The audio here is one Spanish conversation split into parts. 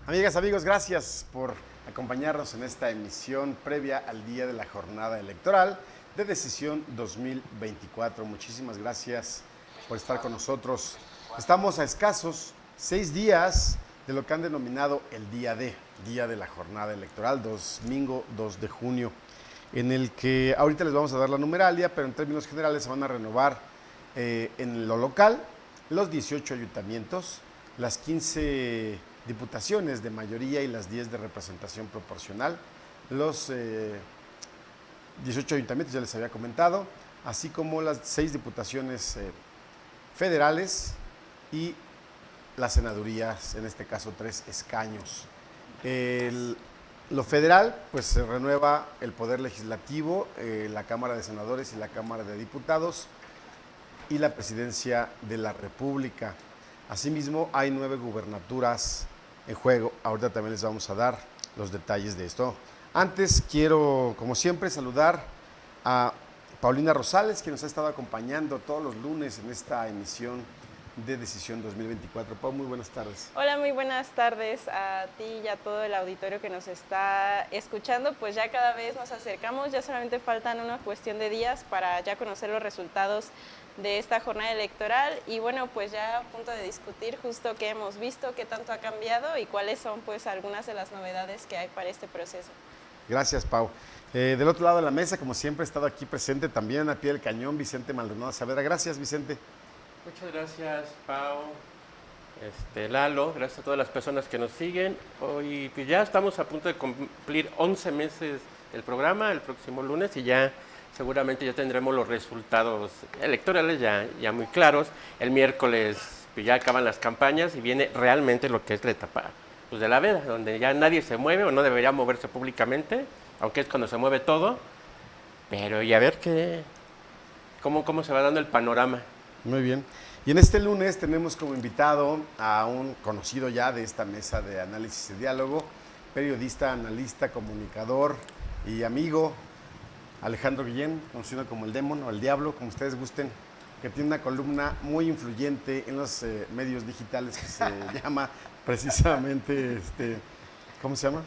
Amigas, amigos, gracias por acompañarnos en esta emisión previa al día de la jornada electoral de Decisión 2024. Muchísimas gracias por estar con nosotros. Estamos a escasos 6 días de lo que han denominado el Día de la jornada electoral, domingo 2 de junio, en el que ahorita les vamos a dar la numeralia, pero en términos generales se van a renovar en lo local los 18 ayuntamientos, las 15 diputaciones de mayoría y las 10 de representación proporcional, los 18 ayuntamientos, ya les había comentado, así como las 6 diputaciones federales y las senadurías, en este caso 3 escaños. Lo federal, pues se renueva el Poder Legislativo, la Cámara de Senadores y la Cámara de Diputados y la Presidencia de la República. Asimismo, hay 9 gubernaturas en juego. Ahorita también les vamos a dar los detalles de esto. Antes quiero, como siempre, saludar a Paulina Rosales, que nos ha estado acompañando todos los lunes en esta emisión de Decisión 2024. Pau, muy buenas tardes. Hola, muy buenas tardes a ti y a todo el auditorio que nos está escuchando. Pues ya cada vez nos acercamos, ya solamente faltan una cuestión de días para ya conocer los resultados de esta jornada electoral y bueno, pues ya a punto de discutir justo qué hemos visto, qué tanto ha cambiado y cuáles son pues algunas de las novedades que hay para este proceso. Gracias, Pau. Del otro lado de la mesa, como siempre, ha estado aquí presente también a pie del cañón Vicente Maldonado Saavedra. Gracias, Vicente. Muchas gracias, Pau, Lalo, gracias a todas las personas que nos siguen. Hoy pues ya estamos a punto de cumplir 11 meses el programa, el próximo lunes, y ya seguramente ya tendremos los resultados electorales ya muy claros. El miércoles pues ya acaban las campañas y viene realmente lo que es la etapa pues, de la veda, donde ya nadie se mueve o no debería moverse públicamente, aunque es cuando se mueve todo, pero y a ver cómo se va dando el panorama. Muy bien. Y en este lunes tenemos como invitado a un conocido ya de esta mesa de análisis y diálogo, periodista, analista, comunicador y amigo, Alejandro Guillén, conocido como el Demon o el Diablo, como ustedes gusten, que tiene una columna muy influyente en los medios digitales que se llama precisamente, ¿cómo se llama?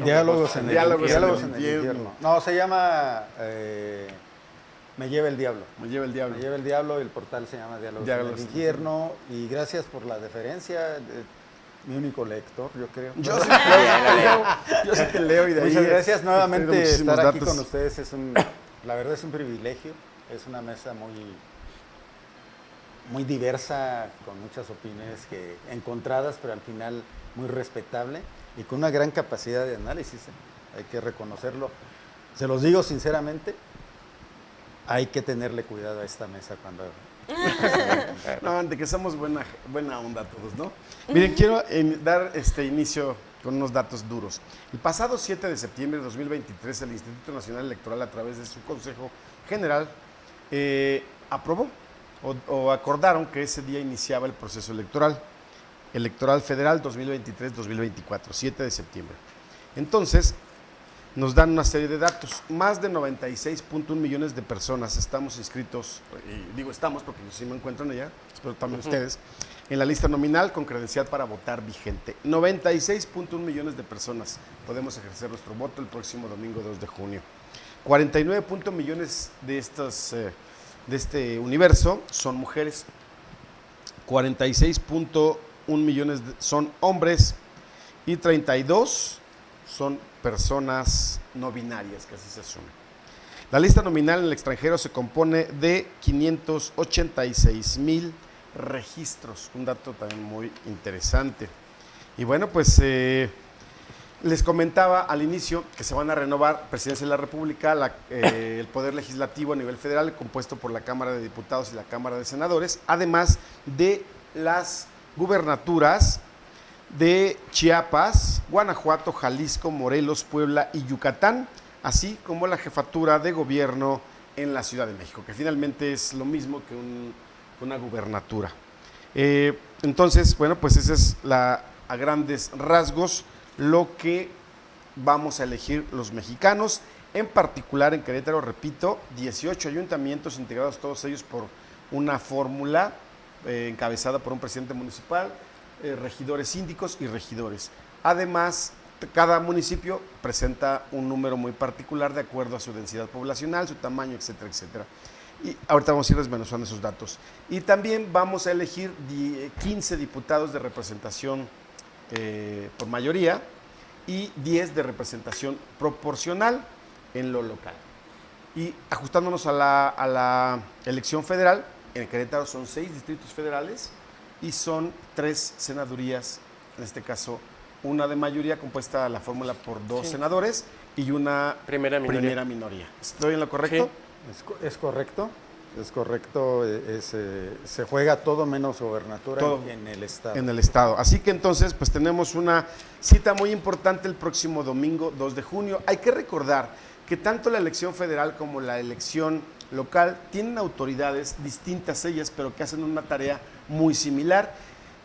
Diálogos en el infierno. infierno. No, se llama Me lleva el diablo. Me lleva el diablo. Me lleva el diablo y el portal se llama Diálogos en el infierno. Y gracias por la deferencia. Mi único lector, yo creo. Yo sí te leo y de ahí. Muchas gracias nuevamente estar aquí datos con ustedes. La verdad es un privilegio. Es una mesa muy diversa, con muchas opiniones encontradas, pero al final muy respetable y con una gran capacidad de análisis. Hay que reconocerlo. Se los digo sinceramente, hay que tenerle cuidado a esta mesa cuando... No, de que somos buena onda todos, ¿no? Miren, quiero dar inicio con unos datos duros. El pasado 7 de septiembre de 2023, el Instituto Nacional Electoral, a través de su Consejo General, aprobó o acordaron que ese día iniciaba el proceso electoral federal 2023-2024, 7 de septiembre. Entonces, nos dan una serie de datos. Más de 96.1 millones de personas estamos inscritos, y digo estamos porque sí me encuentran allá, espero también ustedes, en la lista nominal con credencial para votar vigente. 96.1 millones de personas podemos ejercer nuestro voto el próximo domingo 2 de junio. 49 millones de este universo son mujeres, 46.1 millones son hombres y 32 son personas no binarias, que así se asume. La lista nominal en el extranjero se compone de 586,000 registros, un dato también muy interesante. Y bueno, pues les comentaba al inicio que se van a renovar Presidencia de la República, el Poder Legislativo a nivel federal, compuesto por la Cámara de Diputados y la Cámara de Senadores, además de las gubernaturas de Chiapas, Guanajuato, Jalisco, Morelos, Puebla y Yucatán, así como la jefatura de gobierno en la Ciudad de México, que finalmente es lo mismo que una gubernatura. Entonces, bueno, pues esa es a grandes rasgos lo que vamos a elegir los mexicanos, en particular en Querétaro, repito, 18 ayuntamientos integrados todos ellos por una fórmula encabezada por un presidente municipal, regidores síndicos y regidores. Además, cada municipio presenta un número muy particular de acuerdo a su densidad poblacional, su tamaño, etcétera, etcétera. Y ahorita vamos a ir desmenuzando esos datos. Y también vamos a elegir 15 diputados de representación por mayoría y 10 de representación proporcional en lo local. Y ajustándonos a la elección federal, en Querétaro son 6 distritos federales y son 3 senadurías, en este caso una de mayoría compuesta la fórmula por 2 senadores y una primera minoría. ¿Estoy en lo correcto? Sí. Es correcto. Es correcto, se juega todo menos gobernatura en el Estado. En el Estado. Así que entonces, pues tenemos una cita muy importante el próximo domingo 2 de junio. Hay que recordar que tanto la elección federal como la elección local tienen autoridades distintas ellas, pero que hacen una tarea muy similar.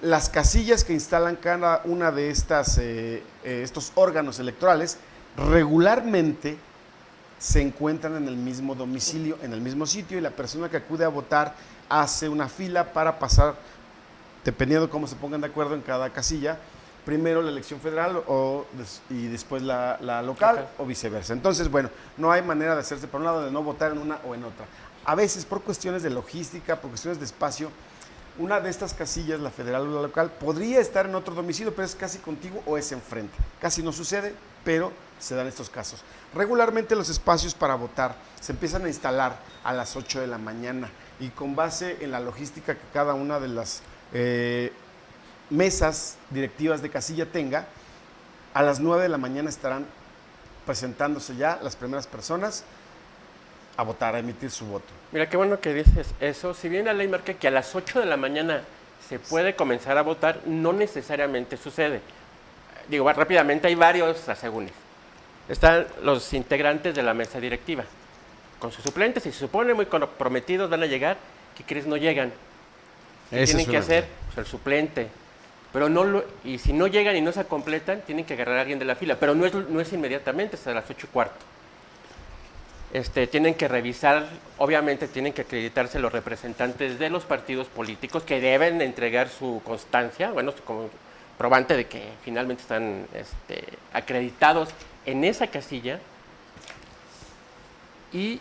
Las casillas que instalan cada una de estos órganos electorales regularmente se encuentran en el mismo domicilio, en el mismo sitio, y la persona que acude a votar hace una fila para pasar, dependiendo de cómo se pongan de acuerdo en cada casilla, primero la elección federal y después la local o viceversa. Entonces, bueno, no hay manera de hacerse por un lado, de no votar en una o en otra. A veces, por cuestiones de logística, por cuestiones de espacio, una de estas casillas, la federal o la local, podría estar en otro domicilio, pero es casi contigo o es enfrente. Casi no sucede, pero se dan estos casos. Regularmente los espacios para votar se empiezan a instalar a las 8 de la mañana y con base en la logística que cada una de las mesas directivas de casilla tenga, a las 9 de la mañana estarán presentándose ya las primeras personas a votar, a emitir su voto. Mira, qué bueno que dices eso. Si bien la ley marca que a las 8 de la mañana se puede comenzar a votar, no necesariamente sucede. Digo, rápidamente, hay varios asegúnes. Están los integrantes de la mesa directiva, con sus suplentes, y se supone muy comprometidos, van a llegar. ¿Qué crees? No llegan. ¿Qué tienen que hacer? Pues el suplente. Pero y si no llegan y no se completan, tienen que agarrar a alguien de la fila. Pero no es inmediatamente, hasta las 8:15. Tienen que revisar, obviamente tienen que acreditarse los representantes de los partidos políticos que deben entregar su constancia, bueno, como probante de que finalmente están acreditados en esa casilla, y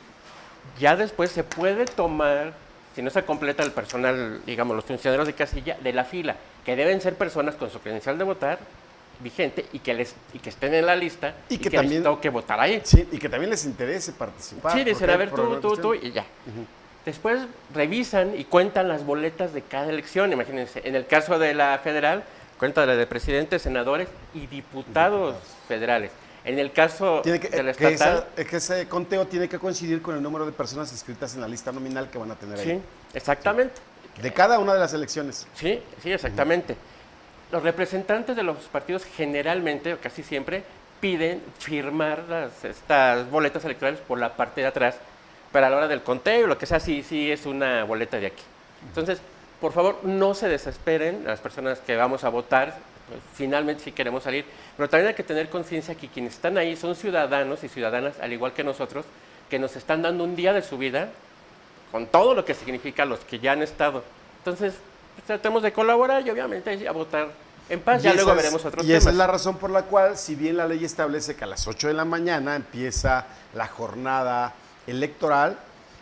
ya después se puede tomar, si no se completa el personal, digamos, los funcionarios de casilla, de la fila, que deben ser personas con su credencial de votar vigente y que estén en la lista y que también les toque votar ahí. Sí, y que también les interese participar. Sí, dicen, a ver, tú, y ya. Después revisan y cuentan las boletas de cada elección. Imagínense, en el caso de la federal, cuenta la de presidentes, senadores y diputados federales. En el caso de la estatal... Que ese conteo tiene que coincidir con el número de personas inscritas en la lista nominal que van a tener ahí. Sí, exactamente. Sí. De cada una de las elecciones. Sí, exactamente. Los representantes de los partidos generalmente, o casi siempre, piden firmar estas boletas electorales por la parte de atrás, para a la hora del conteo, lo que sea, sí es una boleta de aquí. Entonces, por favor, no se desesperen las personas que vamos a votar, pues, finalmente sí queremos salir, pero también hay que tener conciencia que quienes están ahí son ciudadanos y ciudadanas, al igual que nosotros, que nos están dando un día de su vida, con todo lo que significa los que ya han estado. Entonces, pues, tratemos de colaborar y obviamente a votar en paz, ya luego veremos otros temas. Y esa es la razón por la cual, si bien la ley establece que a las 8 de la mañana empieza la jornada electoral,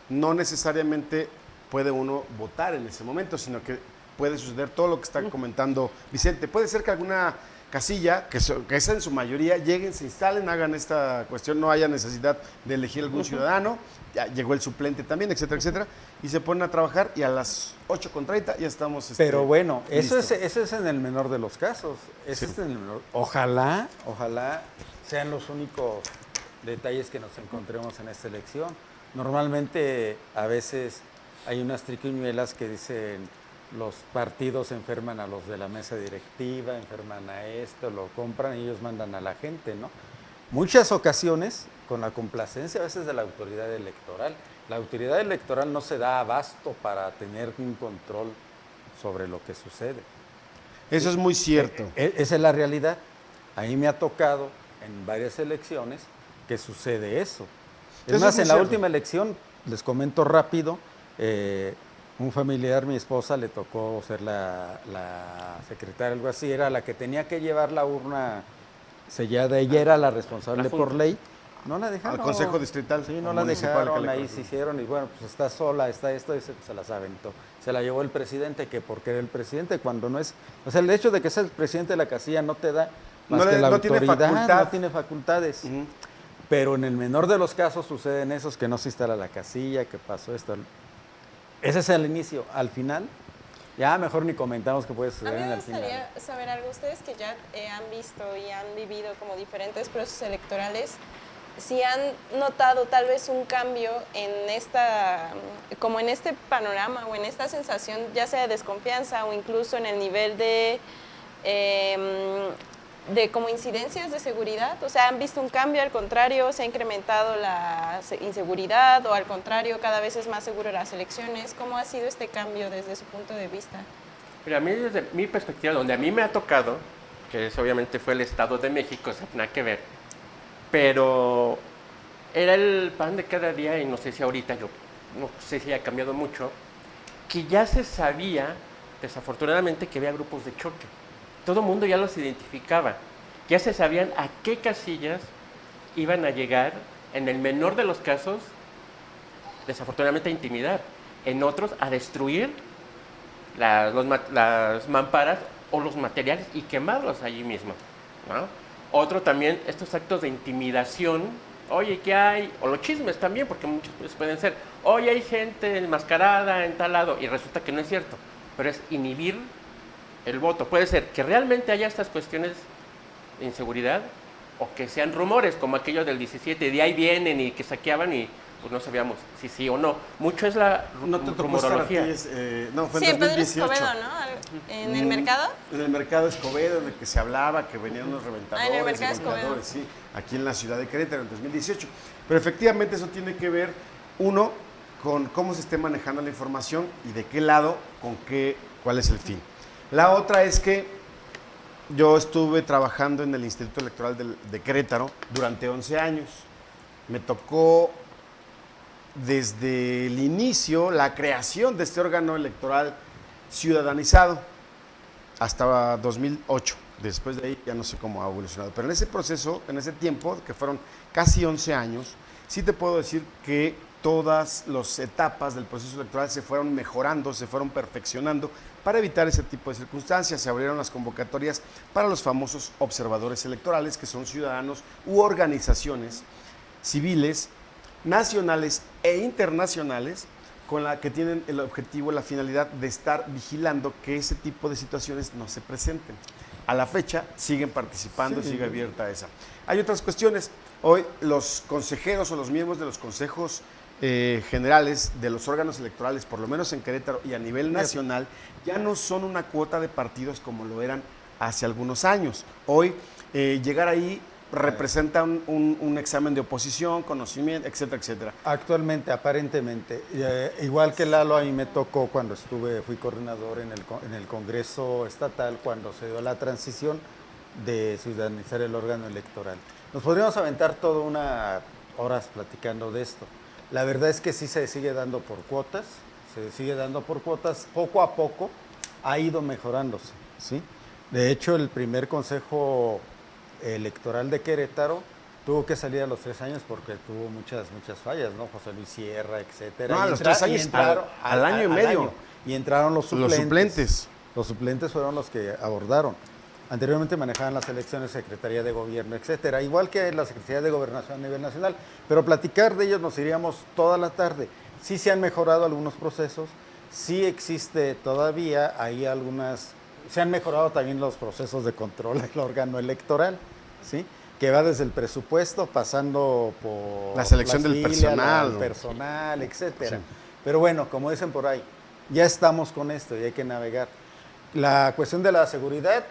no necesariamente puede uno votar en ese momento, sino que puede suceder todo lo que está comentando Vicente. Puede ser que alguna casilla, que es en su mayoría, lleguen, se instalen, hagan esta cuestión, no haya necesidad de elegir algún ciudadano, ya llegó el suplente también, etcétera, etcétera, y se ponen a trabajar y a las 8:30 ya estamos Pero bueno, eso es en el menor de los casos. Es en el menor. Ojalá sean los únicos detalles que nos encontremos en esta elección. Normalmente, a veces, hay unas triquiñuelas que dicen los partidos enferman a los de la mesa directiva, enferman a esto, lo compran y ellos mandan a la gente, ¿no? Muchas ocasiones, con la complacencia a veces de la autoridad electoral. La autoridad electoral no se da abasto para tener un control sobre lo que sucede. Eso es muy cierto. Esa es la realidad. A mí me ha tocado en varias elecciones que sucede eso. Es más, en la última elección, les comento rápido, un familiar, mi esposa, le tocó ser la secretaria, algo así, era la que tenía que llevar la urna sellada, ella era la responsable La junta. por ley, no la dejaron. Al Consejo Distrital. Sí, no o la municipal que dejaron, le ahí se corresponde. hicieron y bueno, pues está sola, está esto y se las aventó. Se la llevó el presidente, que porque era el presidente cuando no es... O sea, el hecho de que sea el presidente de la casilla no te da más que la no tiene autoridad, facultad. no tiene facultades. Ujú. Pero en el menor de los casos suceden esos que no se instala la casilla, que pasó esto. Ese es el inicio. Al final, ya mejor ni comentamos que puede A suceder mí en me el final. gustaría saber algo, ustedes que ya han visto y han vivido como diferentes procesos electorales, si han notado tal vez un cambio en como en este panorama o en esta sensación, ya sea de desconfianza o incluso en el nivel de como incidencias de seguridad. O sea, ¿han visto un cambio? Al contrario, ¿se ha incrementado la inseguridad o al contrario, cada vez es más seguro las elecciones? ¿Cómo ha sido este cambio desde su punto de vista? Mira, a mí desde mi perspectiva, donde a mí me ha tocado, que eso obviamente fue el Estado de México, o sea, nada que ver, pero era el pan de cada día y no sé si ahorita, yo no sé si ha cambiado mucho, que ya se sabía, desafortunadamente, que había grupos de choque. Todo el mundo ya los identificaba, ya se sabían a qué casillas iban a llegar, en el menor de los casos, desafortunadamente a intimidar, en otros a destruir las mamparas o los materiales y quemarlos allí mismo, ¿no? Otro también, estos actos de intimidación, oye, ¿qué hay? O los chismes también, porque muchos pueden ser, oye, hay gente enmascarada en tal lado, y resulta que no es cierto, pero es inhibir el voto. Puede ser que realmente haya estas cuestiones de inseguridad o que sean rumores, como aquello del 17, de ahí vienen y que saqueaban y pues no sabíamos si sí o no. Mucho es la No te tocó estar aquí, rumorología. no, fue Sí, en en Pedro 2018. Escobedo, ¿no? ¿En el mercado? En el mercado Escobedo, en el que se hablaba que venían los reventadores, en el mercado y golpeadores, Escobedo. sí, aquí en la ciudad de Querétaro en 2018. Pero efectivamente eso tiene que ver, uno, con cómo se esté manejando la información y de qué lado, cuál es el fin. La otra es que yo estuve trabajando en el Instituto Electoral de Querétaro durante 11 años. Me tocó desde el inicio la creación de este órgano electoral ciudadanizado hasta 2008. Después de ahí ya no sé cómo ha evolucionado. Pero en ese proceso, en ese tiempo, que fueron casi 11 años, sí te puedo decir que todas las etapas del proceso electoral se fueron mejorando, se fueron perfeccionando para evitar ese tipo de circunstancias. Se abrieron las convocatorias para los famosos observadores electorales, que son ciudadanos u organizaciones civiles, nacionales e internacionales, con la que tienen el objetivo, la finalidad de estar vigilando que ese tipo de situaciones no se presenten. A la fecha siguen participando, Sí. sigue abierta esa. Hay otras cuestiones. Hoy los consejeros o los miembros de los consejos generales de los órganos electorales, por lo menos en Querétaro y a nivel nacional, ya no son una cuota de partidos como lo eran hace algunos años. Hoy llegar ahí representa un examen de oposición, conocimiento, etcétera, etcétera. Actualmente, aparentemente, igual que Lalo, a mí me tocó cuando fui coordinador en el Congreso Estatal, cuando se dio la transición de ciudadanizar el órgano electoral. Nos podríamos aventar toda una horas platicando de esto. La verdad es que sí se sigue dando por cuotas, poco a poco ha ido mejorándose, ¿sí? De hecho, el primer consejo electoral de Querétaro tuvo que salir a los 3 años porque tuvo muchas fallas, ¿no? José Luis Sierra, etcétera. No, a Y los entra- 3 años, y entraron al año y medio. Y entraron los suplentes. Los suplentes. Los suplentes fueron los que abordaron. Anteriormente manejaban las elecciones Secretaría de Gobierno, etcétera, igual que la Secretaría de Gobernación a nivel nacional. Pero platicar de ellos nos iríamos toda la tarde. Sí se han mejorado algunos procesos, sí existe todavía, se han mejorado también los procesos de control del órgano electoral, ¿sí? Que va desde el presupuesto, pasando por La selección del filas, personal, el ¿no? personal, etcétera. Sí. Pero bueno, como dicen por ahí, ya estamos con esto y hay que navegar. La cuestión de la seguridad,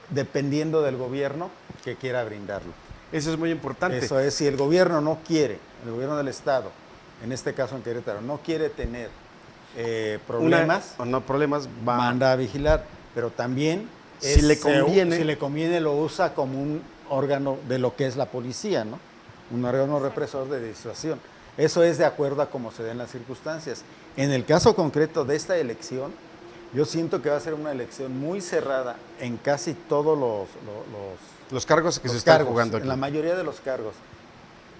dependiendo del gobierno que quiera brindarlo. Eso es muy importante. Eso es, si el gobierno no quiere, el gobierno del Estado, en este caso en Querétaro, no quiere tener problemas, manda a vigilar, pero también Si le conviene. lo usa como un órgano de lo que es la policía, ¿no? Un órgano represor de disuasión. Eso es de acuerdo a cómo se den las circunstancias. En el caso concreto de esta elección, Yo siento que va a ser una elección muy cerrada en casi todos Los cargos que los se están cargos, jugando aquí. en la mayoría de los cargos.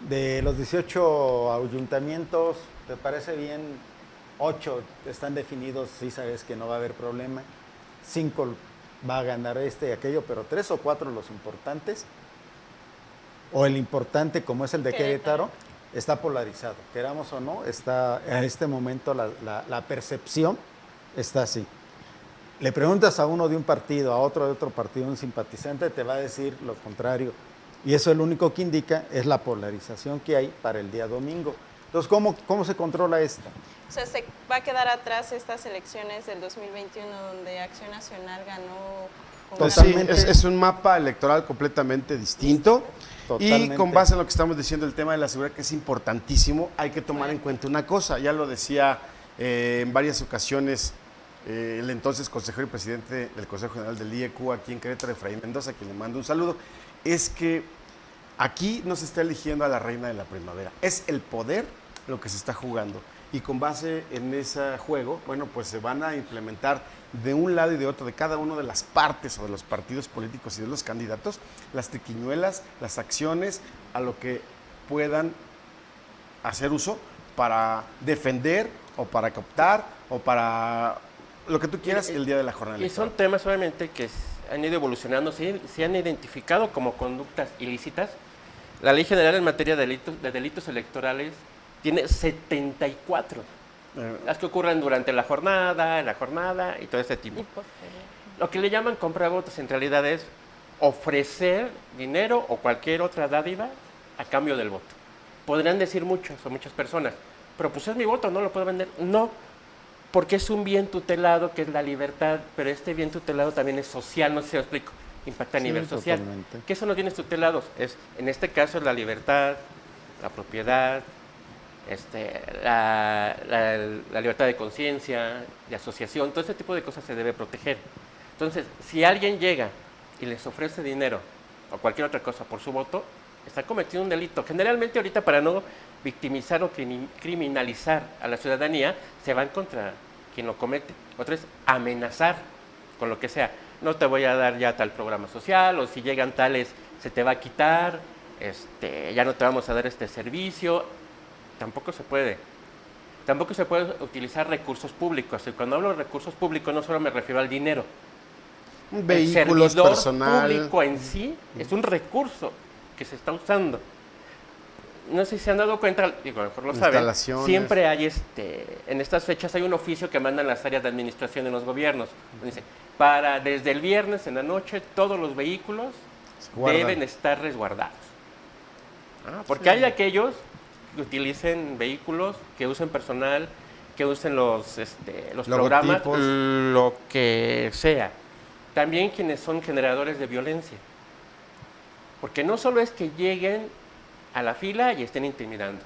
De los 18 ayuntamientos, ¿te parece bien? 8 están definidos, sí sabes que no va a haber problema. 5 va a ganar este y aquello, pero 3 o 4 los importantes, o el importante como es el de Querétaro, está polarizado. Queramos o no, está en este momento la percepción está así. Le preguntas a uno de un partido, a otro de otro partido, un simpatizante, te va a decir lo contrario. Y eso es lo único que indica, es la polarización que hay para el día domingo. Entonces, ¿cómo se controla esta? O sea, se va a quedar atrás estas elecciones del 2021 donde Acción Nacional ganó con Pues gran sí, Totalmente. es un mapa electoral completamente distinto. Totalmente. Y con base en lo que estamos diciendo, el tema de la seguridad, que es importantísimo, hay que tomar en cuenta una cosa. Ya lo decía en varias ocasiones el entonces consejero y presidente del Consejo General del IEQ aquí en Querétaro, Efraín Mendoza, a quien le mando un saludo, es que aquí no se está eligiendo a la reina de la primavera. Es el poder lo que se está jugando. Y con base en ese juego, bueno, pues se van a implementar de un lado y de otro, de cada una de las partes o de los partidos políticos y de los candidatos, las triquiñuelas, las acciones, a lo que puedan hacer uso para defender o para cooptar o para lo que tú quieras el día de la jornada Y son electoral. temas obviamente que han ido evolucionando, se han identificado como conductas ilícitas. La Ley General en materia de delitos electorales tiene 74. Las que ocurren durante la jornada, en la jornada y todo este tipo. Y posterior. Lo que le llaman compravvotos en realidad es ofrecer dinero o cualquier otra dádiva a cambio del voto. Podrán decir muchos o muchas personas, pero pues es mi voto, no lo puedo vender. No, porque es un bien tutelado que es la libertad, pero este bien tutelado también es social, no sé si lo explico, impacta a Sí, nivel social. totalmente. ¿Qué son los bienes tutelados? En este caso es la libertad, la propiedad, la libertad de conciencia, de asociación, todo ese tipo de cosas se debe proteger. Entonces, si alguien llega y les ofrece dinero o cualquier otra cosa por su voto, está cometiendo un delito. Generalmente ahorita, para no victimizar o criminalizar a la ciudadanía, se van contra quien lo comete. Otra es amenazar con lo que sea. No te voy a dar ya tal programa social, o si llegan tales, se te va a quitar, ya no te vamos a dar este servicio. Tampoco se puede. Tampoco se puede utilizar recursos públicos. Y cuando hablo de recursos públicos, no solo me refiero al dinero. Vehículos, El servidor personal. público en sí es un recurso que se está usando. No sé si se han dado cuenta, digo, a lo mejor lo saben, Instalaciones. siempre hay en estas fechas hay un oficio que mandan las áreas de administración en los gobiernos. Dice, desde el viernes en la noche todos los vehículos Guardan. deben estar resguardados. Porque hay aquellos que utilicen vehículos, que usen personal, que usen los programas, Logotipos. lo que sea. También quienes son generadores de violencia. Porque no solo es que lleguen a la fila y estén intimidando.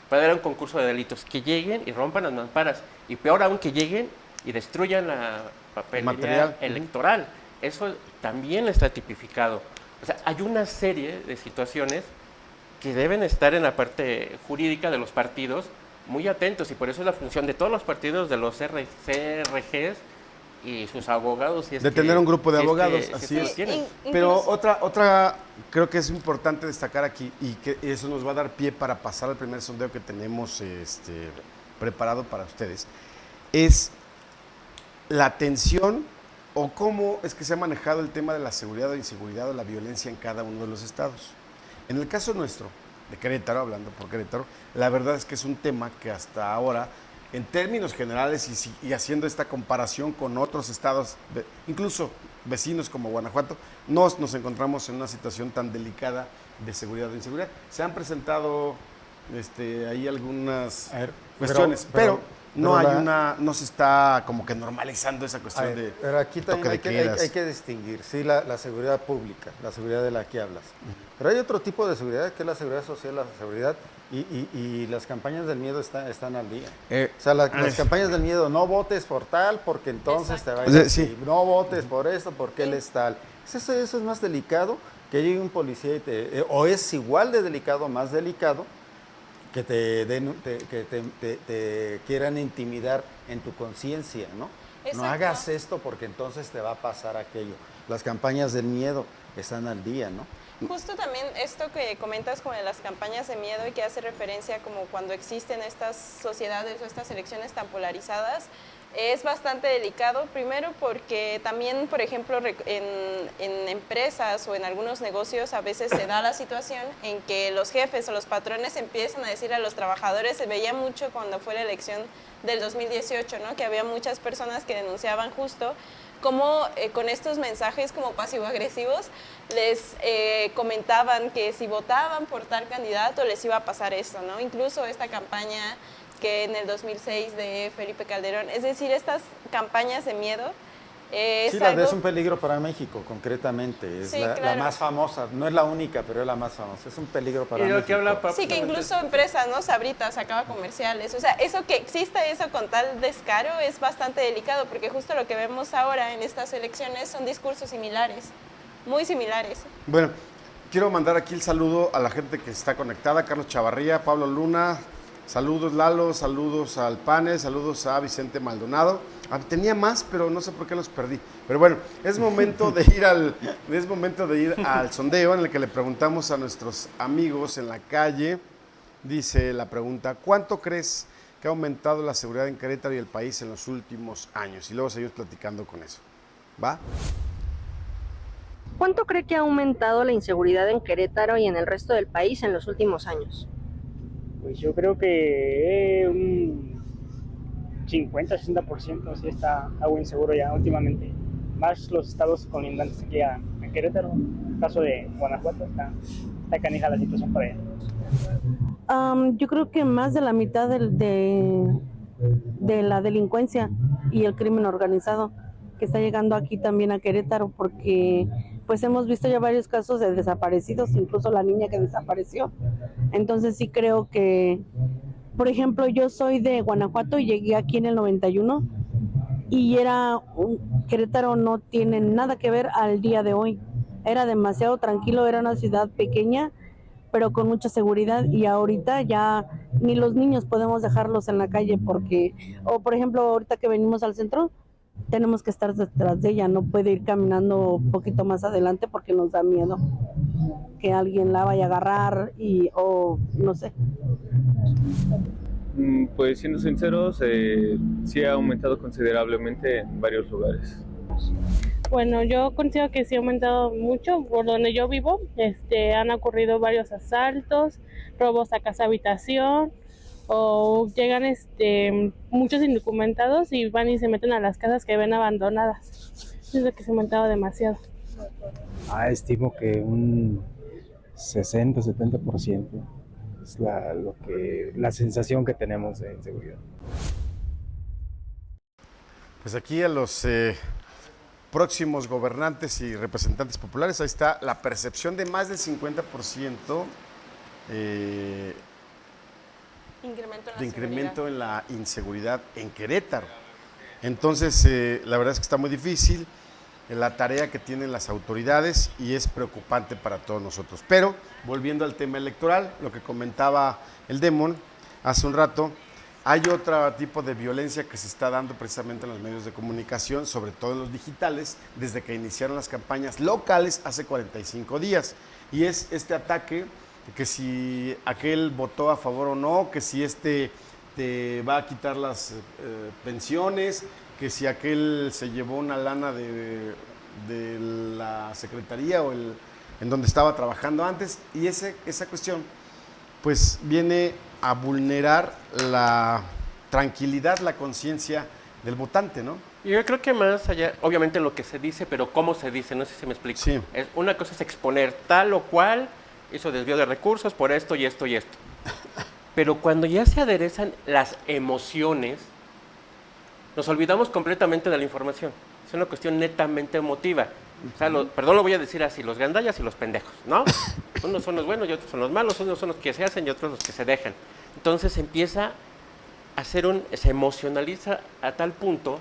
Puede haber un concurso de delitos, que lleguen y rompan las mamparas. Y peor aún, que lleguen y destruyan la papelería Material. electoral. Eso también está tipificado. O sea, hay una serie de situaciones que deben estar en la parte jurídica de los partidos muy atentos, y por eso es la función de todos los partidos, de los CRGs y sus abogados. Si es De que- tener un grupo de si es abogados, que- si así es que es. lo tienen. Pero Incluso- otra creo que es importante destacar aquí, y que eso nos va a dar pie para pasar al primer sondeo que tenemos preparado para ustedes, es la atención o cómo es que se ha manejado el tema de la seguridad o inseguridad o la violencia en cada uno de los estados. En el caso nuestro, de Querétaro, hablando por Querétaro, la verdad es que es un tema que hasta ahora, en términos generales y haciendo esta comparación con otros estados, incluso vecinos como Guanajuato, no nos encontramos en una situación tan delicada de seguridad o inseguridad. Se han presentado ahí algunas A ver, cuestiones, pero no hay la- no se está como que normalizando esa A cuestión ver, de pero aquí toque también de quedas. hay que distinguir, sí, la seguridad pública, la seguridad de la que hablas. Pero hay otro tipo de seguridad, que es la seguridad social, la seguridad, y las campañas del miedo están al día. O sea, las campañas del miedo, no votes por tal, porque entonces te va a ir Exacto. así. Sí. No votes por esto, porque él es tal. Eso es más delicado que llegue un policía y o es igual de delicado, más delicado, que te quieran intimidar en tu conciencia, ¿no? No hagas esto porque entonces te va a pasar aquello. Las campañas del miedo están al día, ¿no? Justo también esto que comentas como de las campañas de miedo y que hace referencia como cuando existen estas sociedades o estas elecciones tan polarizadas, es bastante delicado, primero porque también, por ejemplo, en empresas o en algunos negocios a veces se da la situación en que los jefes o los patrones empiezan a decir a los trabajadores, se veía mucho cuando fue la elección del 2018, ¿no? Que había muchas personas que denunciaban justo cómo con estos mensajes como pasivo-agresivos les comentaban que si votaban por tal candidato les iba a pasar esto, ¿no? Incluso esta campaña que en el 2006 de Felipe Calderón, es decir, estas campañas de miedo. Sí, la de Es un peligro para México, concretamente. Es la más famosa, no es la única, pero es la más famosa. Es un peligro para México. Sí, que incluso empresas, ¿no? Sabritas sacaba comerciales. O sea, eso que exista eso con tal descaro es bastante delicado, porque justo lo que vemos ahora en estas elecciones son discursos similares, muy similares. Bueno, quiero mandar aquí el saludo a la gente que está conectada. Carlos Chavarría, Pablo Luna, saludos Lalo, saludos al Pane, saludos a Vicente Maldonado. Tenía más, pero no sé por qué los perdí. Pero bueno, es momento de ir al sondeo en el que le preguntamos a nuestros amigos en la calle. Dice la pregunta: ¿cuánto crees que ha aumentado la seguridad en Querétaro y el país en los últimos años? Y luego seguimos platicando con eso. ¿Va? ¿Cuánto cree que ha aumentado la inseguridad en Querétaro y en el resto del país en los últimos años? Pues yo creo que un 50-60% sí está algo inseguro ya últimamente. Más los estados colindantes aquí a Querétaro. En el caso de Guanajuato está canija la situación para allá. Yo creo que más de la mitad de la delincuencia y el crimen organizado que está llegando aquí también a Querétaro, porque pues hemos visto ya varios casos de desaparecidos, incluso la niña que desapareció. Entonces sí creo que, por ejemplo, yo soy de Guanajuato y llegué aquí en el 91 y Querétaro no tiene nada que ver al día de hoy. Era demasiado tranquilo, era una ciudad pequeña, pero con mucha seguridad, y ahorita ya ni los niños podemos dejarlos en la calle porque, o por ejemplo, ahorita que venimos al centro, tenemos que estar detrás de ella, no puede ir caminando un poquito más adelante porque nos da miedo que alguien la vaya a agarrar o no sé. Pues siendo sinceros, sí ha aumentado considerablemente en varios lugares. Bueno, yo considero que sí ha aumentado mucho. Por donde yo vivo, han ocurrido varios asaltos, robos a casa habitación, o llegan muchos indocumentados y van y se meten a las casas que ven abandonadas. Siento que se ha aumentado demasiado. Estimo que un 60-70% es la sensación que tenemos de inseguridad. Pues aquí a los próximos gobernantes y representantes populares, ahí está la percepción de más del 50% de incremento en la inseguridad en Querétaro. Entonces, la verdad es que está muy difícil la tarea que tienen las autoridades y es preocupante para todos nosotros. Pero, volviendo al tema electoral, lo que comentaba el Demon hace un rato, hay otro tipo de violencia que se está dando precisamente en los medios de comunicación, sobre todo en los digitales, desde que iniciaron las campañas locales hace 45 días. Y es este ataque, que si aquel votó a favor o no, que si te va a quitar las pensiones, que si aquel se llevó una lana de la secretaría o en donde estaba trabajando antes. Y esa cuestión pues viene a vulnerar la tranquilidad, la conciencia del votante, ¿no? Yo creo que más allá, obviamente lo que se dice, pero cómo se dice, no sé si me explico. Sí. Una cosa es exponer tal o cual hizo desvío de recursos por esto y esto y esto. Pero cuando ya se aderezan las emociones, nos olvidamos completamente de la información. Es una cuestión netamente emotiva. O sea, perdón, lo voy a decir así, los gandallas y los pendejos, ¿no? Unos son los buenos y otros son los malos, unos son los que se hacen y otros los que se dejan. Entonces empieza a se emocionaliza a tal punto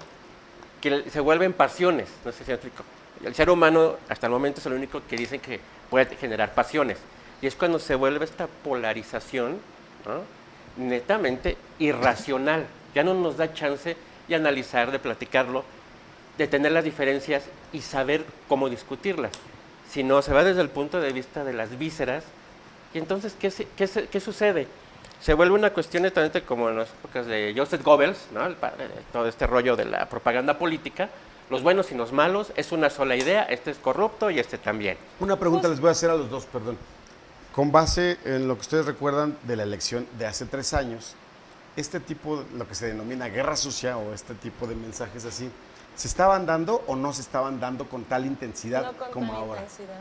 que se vuelven pasiones. No sé si me explico. El ser humano hasta el momento es el único que dicen que puede generar pasiones. Y es cuando se vuelve esta polarización, ¿no?, netamente irracional. Ya no nos da chance y analizar, de platicarlo, de tener las diferencias y saber cómo discutirlas. Si no, se va desde el punto de vista de las vísceras, y entonces, ¿qué sucede? Se vuelve una cuestión netamente como en las épocas de Joseph Goebbels, ¿no? El padre de todo este rollo de la propaganda política, los buenos y los malos, es una sola idea, este es corrupto y este también. Una pregunta les voy a hacer a los dos, perdón. Con base en lo que ustedes recuerdan de la elección de hace 3 años, este tipo, lo que se denomina guerra sucia o este tipo de mensajes así, ¿se estaban dando o no se estaban dando con tal intensidad No con como tal ahora? intensidad.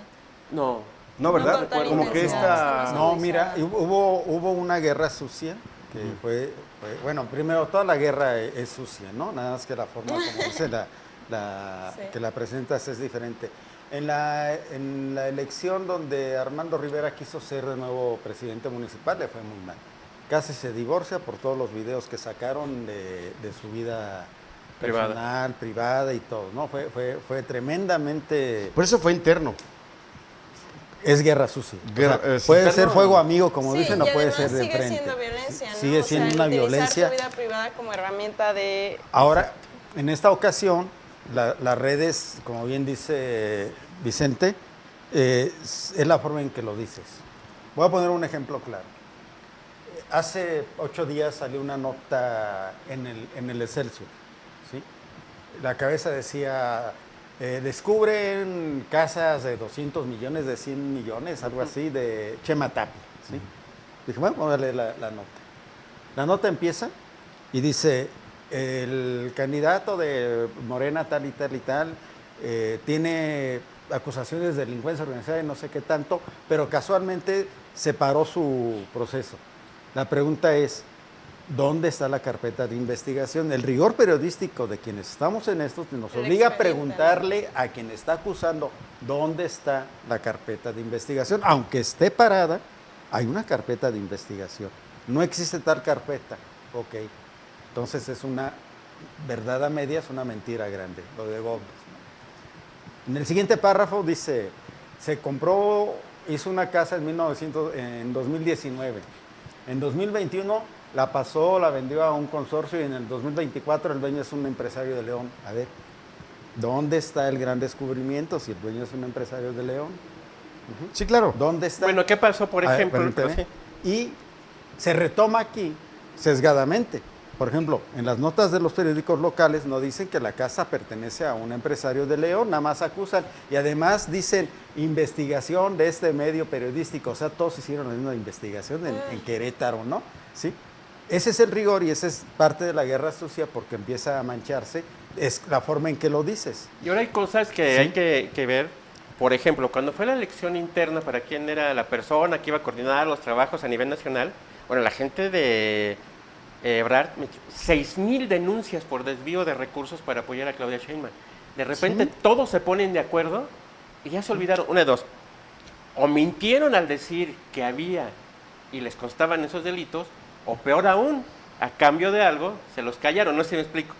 No, ¿verdad? con tal Como que intensidad. esta... No, mira, hubo una guerra sucia, que bueno, primero, toda la guerra es sucia, ¿no? Nada más que la forma como dice Sí. que la presentas es diferente. En la elección donde Armando Rivera quiso ser de nuevo presidente municipal, le fue muy mal. Casi se divorcia por todos los videos que sacaron de su vida personal, privada y todo, ¿no? Fue tremendamente... Por eso fue interno. Es guerra sucia. Guerra, o sea, puede ser fuego amigo, como Sí, dicen, o y puede además ser de sigue frente. siendo violencia, ¿no? Sigue siendo una utilizar violencia. tu vida privada como herramienta de... Ahora, en esta ocasión, las redes, como bien dice Vicente, es la forma en que lo dices. Voy a poner un ejemplo claro. Hace 8 días salió una nota en el Excelsior, ¿sí? La cabeza decía, descubren casas de 200 millones, de 100 millones, algo así, de Chema Tapia, ¿sí? Dije, bueno, vamos a leer la nota. La nota empieza y dice, el candidato de Morena tal y tal y tal tiene acusaciones de delincuencia organizada y no sé qué tanto, pero casualmente se paró su proceso. La pregunta es, ¿dónde está la carpeta de investigación? El rigor periodístico de quienes estamos en esto nos obliga a preguntarle a quien está acusando, ¿dónde está la carpeta de investigación? Aunque esté parada, hay una carpeta de investigación. No existe tal carpeta. Ok. Entonces es una verdad a medias, una mentira grande, lo de Gómez. En el siguiente párrafo dice, hizo una casa en 2019. En 2021 la vendió a un consorcio y en el 2024 el dueño es un empresario de León. A ver, ¿dónde está el gran descubrimiento si el dueño es un empresario de León? Sí, claro. ¿Dónde está? Bueno, ¿qué pasó, por ejemplo? Y se retoma aquí sesgadamente. Por ejemplo, en las notas de los periódicos locales no dicen que la casa pertenece a un empresario de León, nada más acusan. Y además dicen investigación de este medio periodístico. O sea, todos hicieron la misma investigación en Querétaro, ¿no? ¿Sí? Ese es el rigor y esa es parte de la guerra sucia porque empieza a mancharse. Es la forma en que lo dices. Y ahora hay cosas que hay que ver. Por ejemplo, cuando fue la elección interna para quién era la persona que iba a coordinar los trabajos a nivel nacional, bueno, la gente de Ebrard, 6,000 denuncias por desvío de recursos para apoyar a Claudia Sheinbaum. De repente todos se ponen de acuerdo y ya se olvidaron, una de dos, o mintieron al decir que había y les constaban esos delitos, o peor aún, a cambio de algo, se los callaron, no sé si me explico.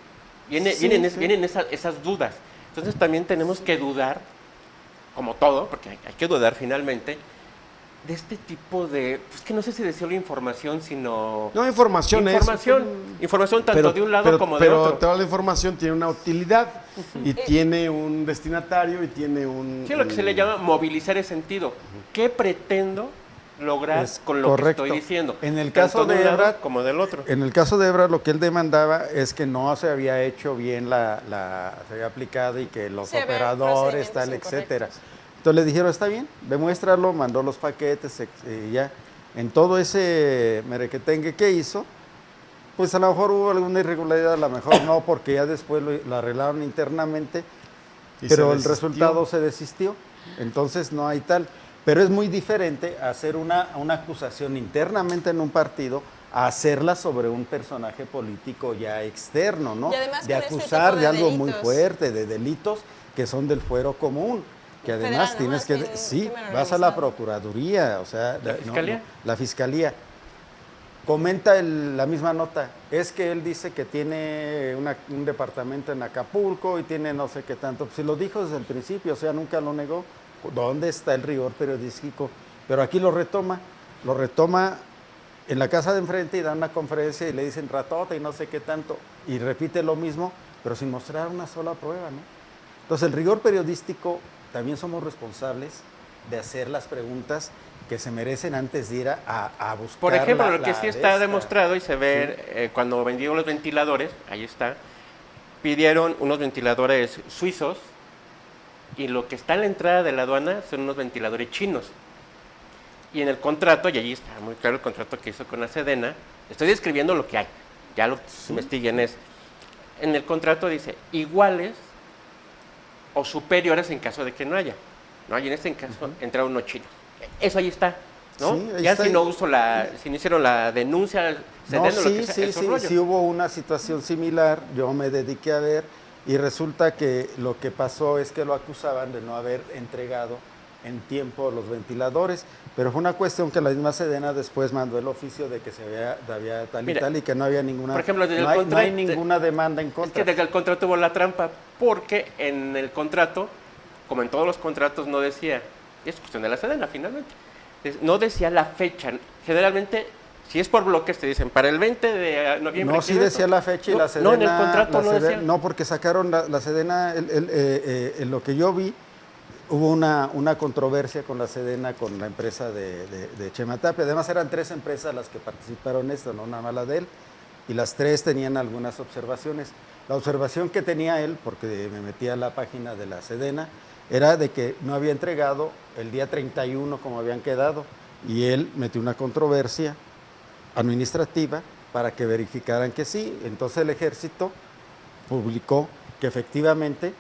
Vienen esas dudas. Entonces también tenemos que dudar, como todo, porque hay que dudar finalmente, de este tipo de, pues que no sé si decirlo información, sino... No, información tanto de un lado como de otro. Pero toda la información tiene una utilidad y tiene un destinatario y tiene un... Sí, lo que se le llama movilizar el sentido. ¿Qué pretendo lograr con lo que estoy diciendo? En el caso de Ebrard, como del otro. En el caso de Ebrard, lo que él demandaba es que no se había hecho bien se había aplicado y que los operadores, tal, etcétera. Entonces le dijeron, está bien, demuéstralo, mandó los paquetes, ya. En todo ese merequetengue que hizo, pues a lo mejor hubo alguna irregularidad, a lo mejor no, porque ya después lo arreglaron internamente, pero el resultado se desistió. Entonces no hay tal. Pero es muy diferente hacer una acusación internamente en un partido a hacerla sobre un personaje político ya externo, ¿no? Y además de acusar de algo muy fuerte, de delitos que son del fuero común. Que además tienes que... Sí, vas a la Procuraduría, o sea... ¿La Fiscalía? La Fiscalía. Comenta la misma nota, es que él dice que tiene un departamento en Acapulco y tiene no sé qué tanto. Si lo dijo desde el principio, o sea, nunca lo negó. ¿Dónde está el rigor periodístico? Pero aquí lo retoma en la casa de enfrente y dan una conferencia y le dicen ratote y no sé qué tanto, y repite lo mismo, pero sin mostrar una sola prueba, ¿no? Entonces, el rigor periodístico, también somos responsables de hacer las preguntas que se merecen antes de ir a buscar. Por ejemplo, lo que sí está demostrado y se ve cuando vendieron los ventiladores, ahí está, pidieron unos ventiladores suizos y lo que está en la entrada de la aduana son unos ventiladores chinos. Y en el contrato, y allí está muy claro el contrato que hizo con la Sedena, estoy describiendo lo que hay, ya lo investiguen en el contrato dice iguales o superiores en caso de que no haya. ¿No? Y en este caso entraron unos chinos. Eso ahí está, ¿no? Sí, ahí ya está. si no hicieron la denuncia, sí hubo una situación similar, yo me dediqué a ver, y resulta que lo que pasó es que lo acusaban de no haber entregado en tiempo los ventiladores, pero fue una cuestión que la misma Sedena después mandó el oficio de que había tal y tal y que no había ninguna, por ejemplo, no hay ninguna demanda en contra. Es que desde el contrato hubo la trampa, porque en el contrato, como en todos los contratos, no decía, y es cuestión de la Sedena finalmente, no decía la fecha. Generalmente, si es por bloques, te dicen, para el 20 de noviembre. No, sí decía la fecha y la Sedena. No, en el contrato no decía. No, porque sacaron la Sedena, en lo que yo vi, hubo una controversia con la Sedena, con la empresa de Chema Tapia. Además, eran 3 empresas las que participaron en esto, no nada más la de él, y las 3 tenían algunas observaciones. La observación que tenía él, porque me metí a la página de la Sedena, era de que no había entregado el día 31 como habían quedado, y él metió una controversia administrativa para que verificaran que sí. Entonces el Ejército publicó que efectivamente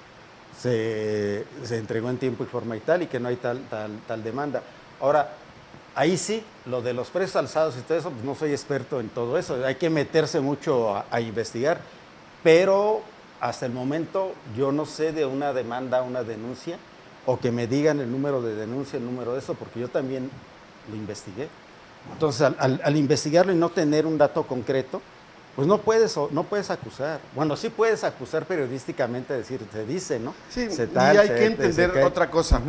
se entregó en tiempo y forma y tal, y que no hay tal demanda. Ahora, ahí sí, lo de los precios alzados y todo eso, pues no soy experto en todo eso, hay que meterse mucho a investigar, pero hasta el momento yo no sé de una demanda, una denuncia, o que me digan el número de denuncia, el número de eso, porque yo también lo investigué. Entonces, al investigarlo y no tener un dato concreto, pues no puedes acusar. Bueno, sí puedes acusar periodísticamente, decir, se dice, ¿no? Sí, y hay que entender otra cosa.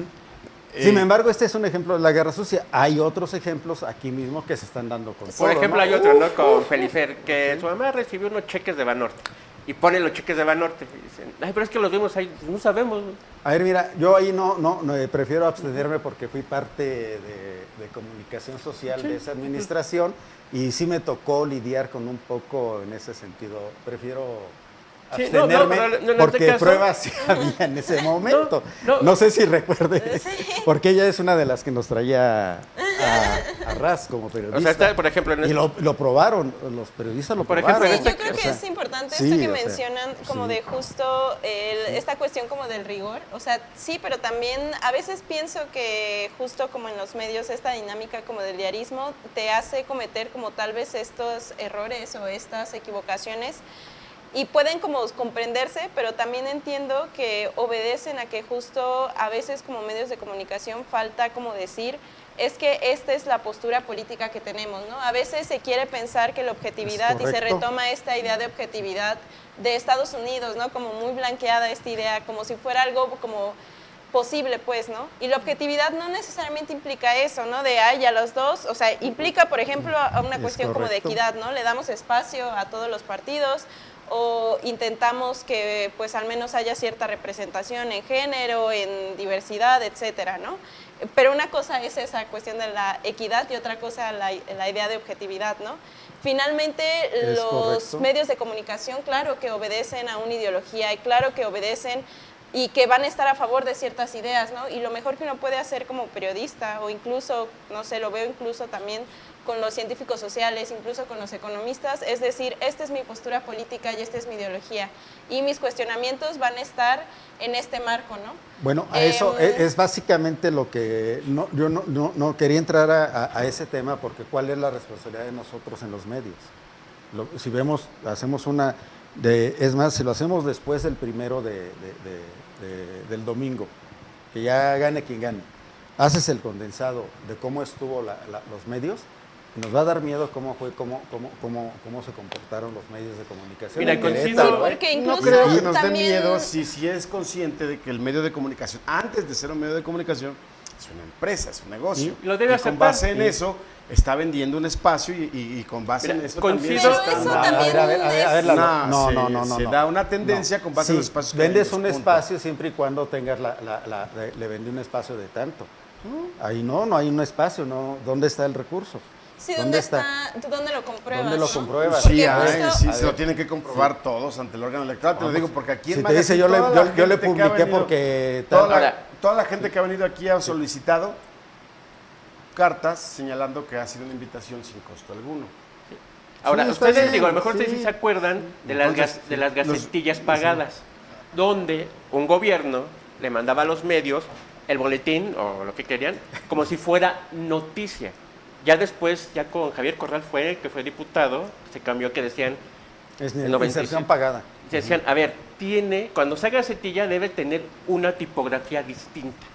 Sin embargo, este es un ejemplo de la guerra sucia. Hay otros ejemplos aquí mismo que se están dando con Por ejemplo, hay otro, ¿no? Con Felifer, que su mamá recibió unos cheques de Banorte. Y pone los cheques de Banorte. Y dicen, ay, pero es que los vemos ahí, no sabemos. A ver, mira, yo ahí no prefiero abstenerme porque fui parte de comunicación social de esa administración y sí me tocó lidiar con un poco en ese sentido. Prefiero abstenerme porque pruebas sí había en ese momento. No sé si recuerde, porque ella es una de las que nos traía a ras como periodista. O sea, está, por ejemplo, y lo probaron, los periodistas lo probaron. Por ejemplo, yo creo que es importante esto que mencionan, como de justo esta cuestión como del rigor. O sea, sí, pero también a veces pienso que justo como en los medios, esta dinámica como del diarismo te hace cometer como tal vez estos errores o estas equivocaciones. Y pueden como comprenderse, pero también entiendo que obedecen a que justo a veces como medios de comunicación falta como decir, es que esta es la postura política que tenemos, ¿no? A veces se quiere pensar que la objetividad, y se retoma esta idea de objetividad de Estados Unidos, ¿no? Como muy blanqueada esta idea, como si fuera algo como posible, pues, ¿no? Y la objetividad no necesariamente implica eso, ¿no? De, ay, a los dos, o sea, implica, por ejemplo, a una cuestión como de equidad, ¿no? Le damos espacio a todos los partidos, o intentamos que pues al menos haya cierta representación en género, en diversidad, etcétera, ¿no? Pero una cosa es esa cuestión de la equidad y otra cosa la idea de objetividad, ¿no? Finalmente, los medios de comunicación, claro que obedecen a una ideología y claro que obedecen y que van a estar a favor de ciertas ideas, ¿no? Y lo mejor que uno puede hacer como periodista o incluso, no sé, lo veo incluso también con los científicos sociales, incluso con los economistas, es decir, esta es mi postura política y esta es mi ideología. Y mis cuestionamientos van a estar en este marco, ¿no? Bueno, a eso es básicamente lo que... yo no quería entrar a ese tema porque ¿cuál es la responsabilidad de nosotros en los medios? Si vemos, hacemos una... es más, si lo hacemos después del 1 del domingo, que ya gane quien gane, haces el condensado de cómo estuvo los medios, nos va a dar miedo cómo se comportaron los medios de comunicación. Mira, coincido, porque incluso no creo que nos dé también... miedo si es consciente de que el medio de comunicación, antes de ser un medio de comunicación, es una empresa, es un negocio. Y lo debe y con aceptar. base en eso está vendiendo un espacio y con base en eso también coincido. se Pero está eso también se da una tendencia con base en los espacios que vendes vendes, un punto. espacio siempre y cuando tengas le vendí un espacio de tanto. Ahí no hay un espacio, no. ¿Dónde está el recurso? Sí, ¿dónde está? ¿Tú dónde lo compruebas? ¿Dónde lo compruebas? Sí, Porque hay, justo- sí, se lo tienen que comprobar todos ante el órgano electoral. Te lo digo porque aquí en Si te dice, Magazine, yo le toda la yo le gente que ha publiqué venido- porque... toda la gente que ha venido aquí ha solicitado cartas señalando que ha sido una invitación sin costo alguno. Ahora, Sí, está ustedes, bien, digo, a lo mejor sí. ustedes sí se acuerdan de las, Entonces, de las los- gacetillas pagadas, donde un gobierno le mandaba a los medios el boletín o lo que querían, como si fuera noticia. Ya después, ya con Javier Corral que fue diputado, se cambió que decían, Es el 96. inserción pagada. decían, a ver, cuando se haga gacetilla debe tener una tipografía distinta.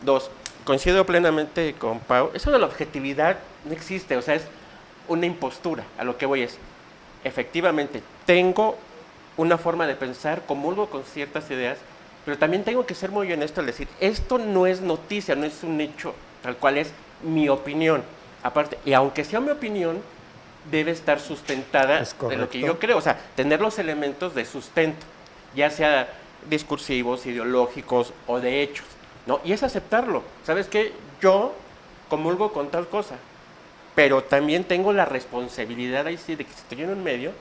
2, coincido plenamente con Pau, eso de la objetividad no existe, o sea, es una impostura. A lo que voy es, efectivamente, tengo una forma de pensar, comulgo con ciertas ideas, pero también tengo que ser muy honesto al decir, esto no es noticia, no es un hecho tal cual, es mi opinión. Aparte, y aunque sea mi opinión, debe estar sustentada Es de lo que correcto. yo creo, o sea, tener los elementos de sustento, ya sea discursivos, ideológicos o de hechos, ¿no? Y es aceptarlo. ¿Sabes qué? Yo comulgo con tal cosa, pero también tengo la responsabilidad ahí sí de que si estoy en un medio,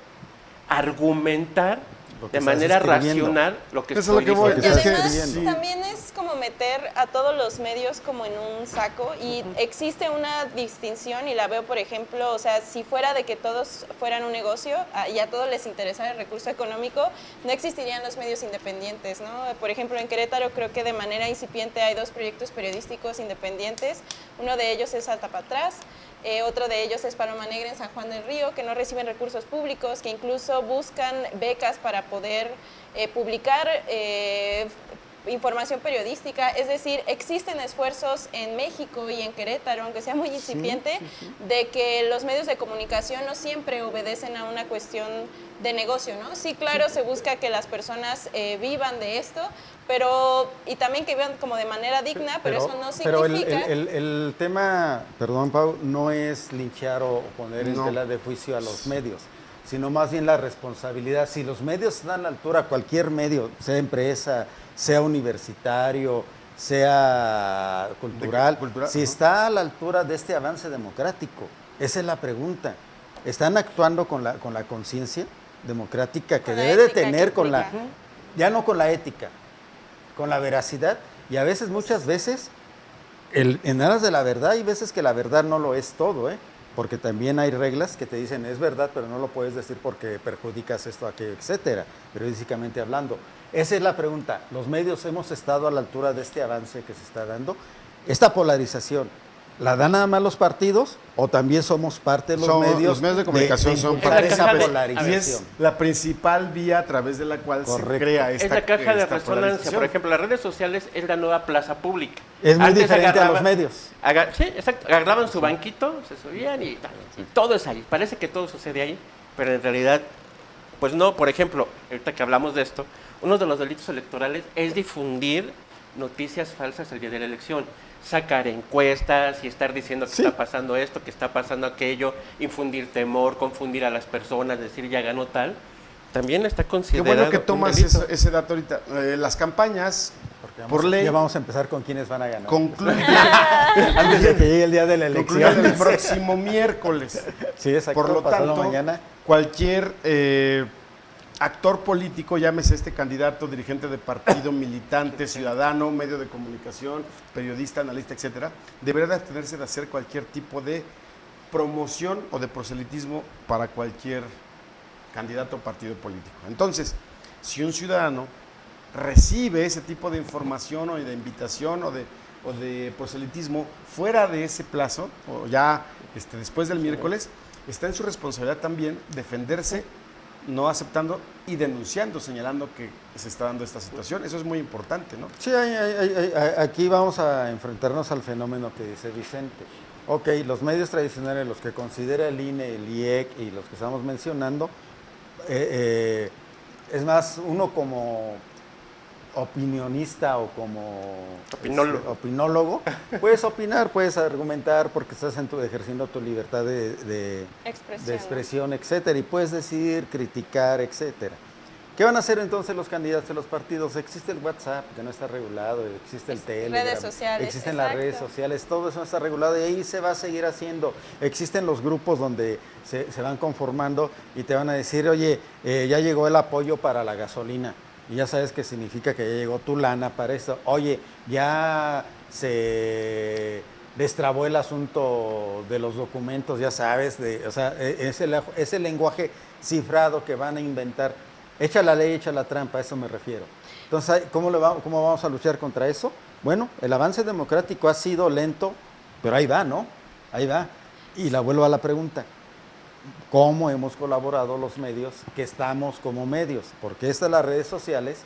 argumentar Lo que de estás manera escribiendo. racional lo que Eso es estoy lo que voy, diciendo. Y es que además sí. también es como meter a todos los medios como en un saco y existe una distinción y la veo, por ejemplo, o sea, si fuera de que todos fueran un negocio y a todos les interesara el recurso económico, no existirían los medios independientes, ¿no? Por ejemplo, en Querétaro creo que de manera incipiente hay 2 proyectos periodísticos independientes, uno de ellos es Alta para Atrás, otro de ellos es Paloma Negra en San Juan del Río, que no reciben recursos públicos, que incluso buscan becas para poder publicar información periodística. Es decir, existen esfuerzos en México y en Querétaro, aunque sea muy incipiente, de que los medios de comunicación no siempre obedecen a una cuestión de negocio, ¿no? Sí, claro, se busca que las personas vivan de esto, pero y también que vivan como de manera digna, pero eso no Pero significa... el tema, perdón Pau, no es linchar o poner en No. tela de juicio a los medios, sino más bien la responsabilidad. Si los medios están a la altura, cualquier medio, sea empresa, sea universitario, sea cultural, si está a la altura de este avance democrático, esa es la pregunta. ¿Están actuando con la conciencia democrática que Con la debe de ética tener, que con la, implica. ya no con la ética, con la veracidad? Y a veces, muchas veces, en aras de la verdad, hay veces que la verdad no lo es todo, porque también hay reglas que te dicen es verdad, pero no lo puedes decir porque perjudicas esto, aquello, etcétera, periodísticamente hablando. Esa es la pregunta. ¿Los medios hemos estado a la altura de este avance que se está dando? Esta polarización, ¿la dan nada más los partidos o también somos parte de los medios? Los medios de comunicación son impulsar parte esa de- polarización. y es la principal vía a través de la cual Correcto. se crea esta Es la caja de esta resonancia. polarización. Por ejemplo, las redes sociales es la nueva plaza pública. Es muy Antes diferente a los agarraban- medios. Sí, exacto. Agarraban su banquito, se subían y todo es ahí. Parece que todo sucede ahí, pero en realidad, pues no. Por ejemplo, ahorita que hablamos de esto, uno de los delitos electorales es difundir noticias falsas el día de la elección. Sacar encuestas y estar diciendo que está pasando esto, que está pasando aquello, infundir temor, confundir a las personas, decir ya ganó tal, también está Qué considerado bueno que un tomas delito. ese dato ahorita. Las campañas, por ley, Ya vamos a empezar con quiénes van a ganar. concluyen, Antes de que llegue el día de la concluyen elección. el próximo miércoles. Sí, exacto. Por lo pasado tanto, mañana. cualquier actor político, llámese este candidato, dirigente de partido, militante, ciudadano, medio de comunicación, periodista, analista, etcétera, deberá de abstenerse de hacer cualquier tipo de promoción o de proselitismo para cualquier candidato o partido político. Entonces, si un ciudadano recibe ese tipo de información o de invitación o de proselitismo fuera de ese plazo, o ya después del miércoles, está en su responsabilidad también defenderse, no aceptando y denunciando, señalando que se está dando esta situación. Eso es muy importante, ¿no? Sí, aquí vamos a enfrentarnos al fenómeno que dice Vicente. Ok, los medios tradicionales, los que considera el INE, el IEC y los que estamos mencionando, es más, uno como opinionista o como Opinólogo. puedes opinar, puedes argumentar porque estás ejerciendo tu libertad de expresión, etcétera, y puedes decidir, criticar, etcétera. ¿Qué van a hacer entonces los candidatos de los partidos? Existe el WhatsApp, que no está regulado, existe el Telegram, redes sociales, existen las redes sociales, todo eso no está regulado y ahí se va a seguir haciendo. Existen los grupos donde se van conformando y te van a decir, oye, ya llegó el apoyo para la gasolina. Y ya sabes qué significa que ya llegó tu lana para eso. Oye, ya se destrabó el asunto de los documentos, ya sabes, o sea, ese lenguaje cifrado que van a inventar. Echa la ley, echa la trampa, a eso me refiero. Entonces, ¿cómo vamos a luchar contra eso? Bueno, el avance democrático ha sido lento, pero ahí va, ¿no? Ahí va. Y la vuelvo a la pregunta. ¿Cómo hemos colaborado los medios que estamos como medios? Porque las redes sociales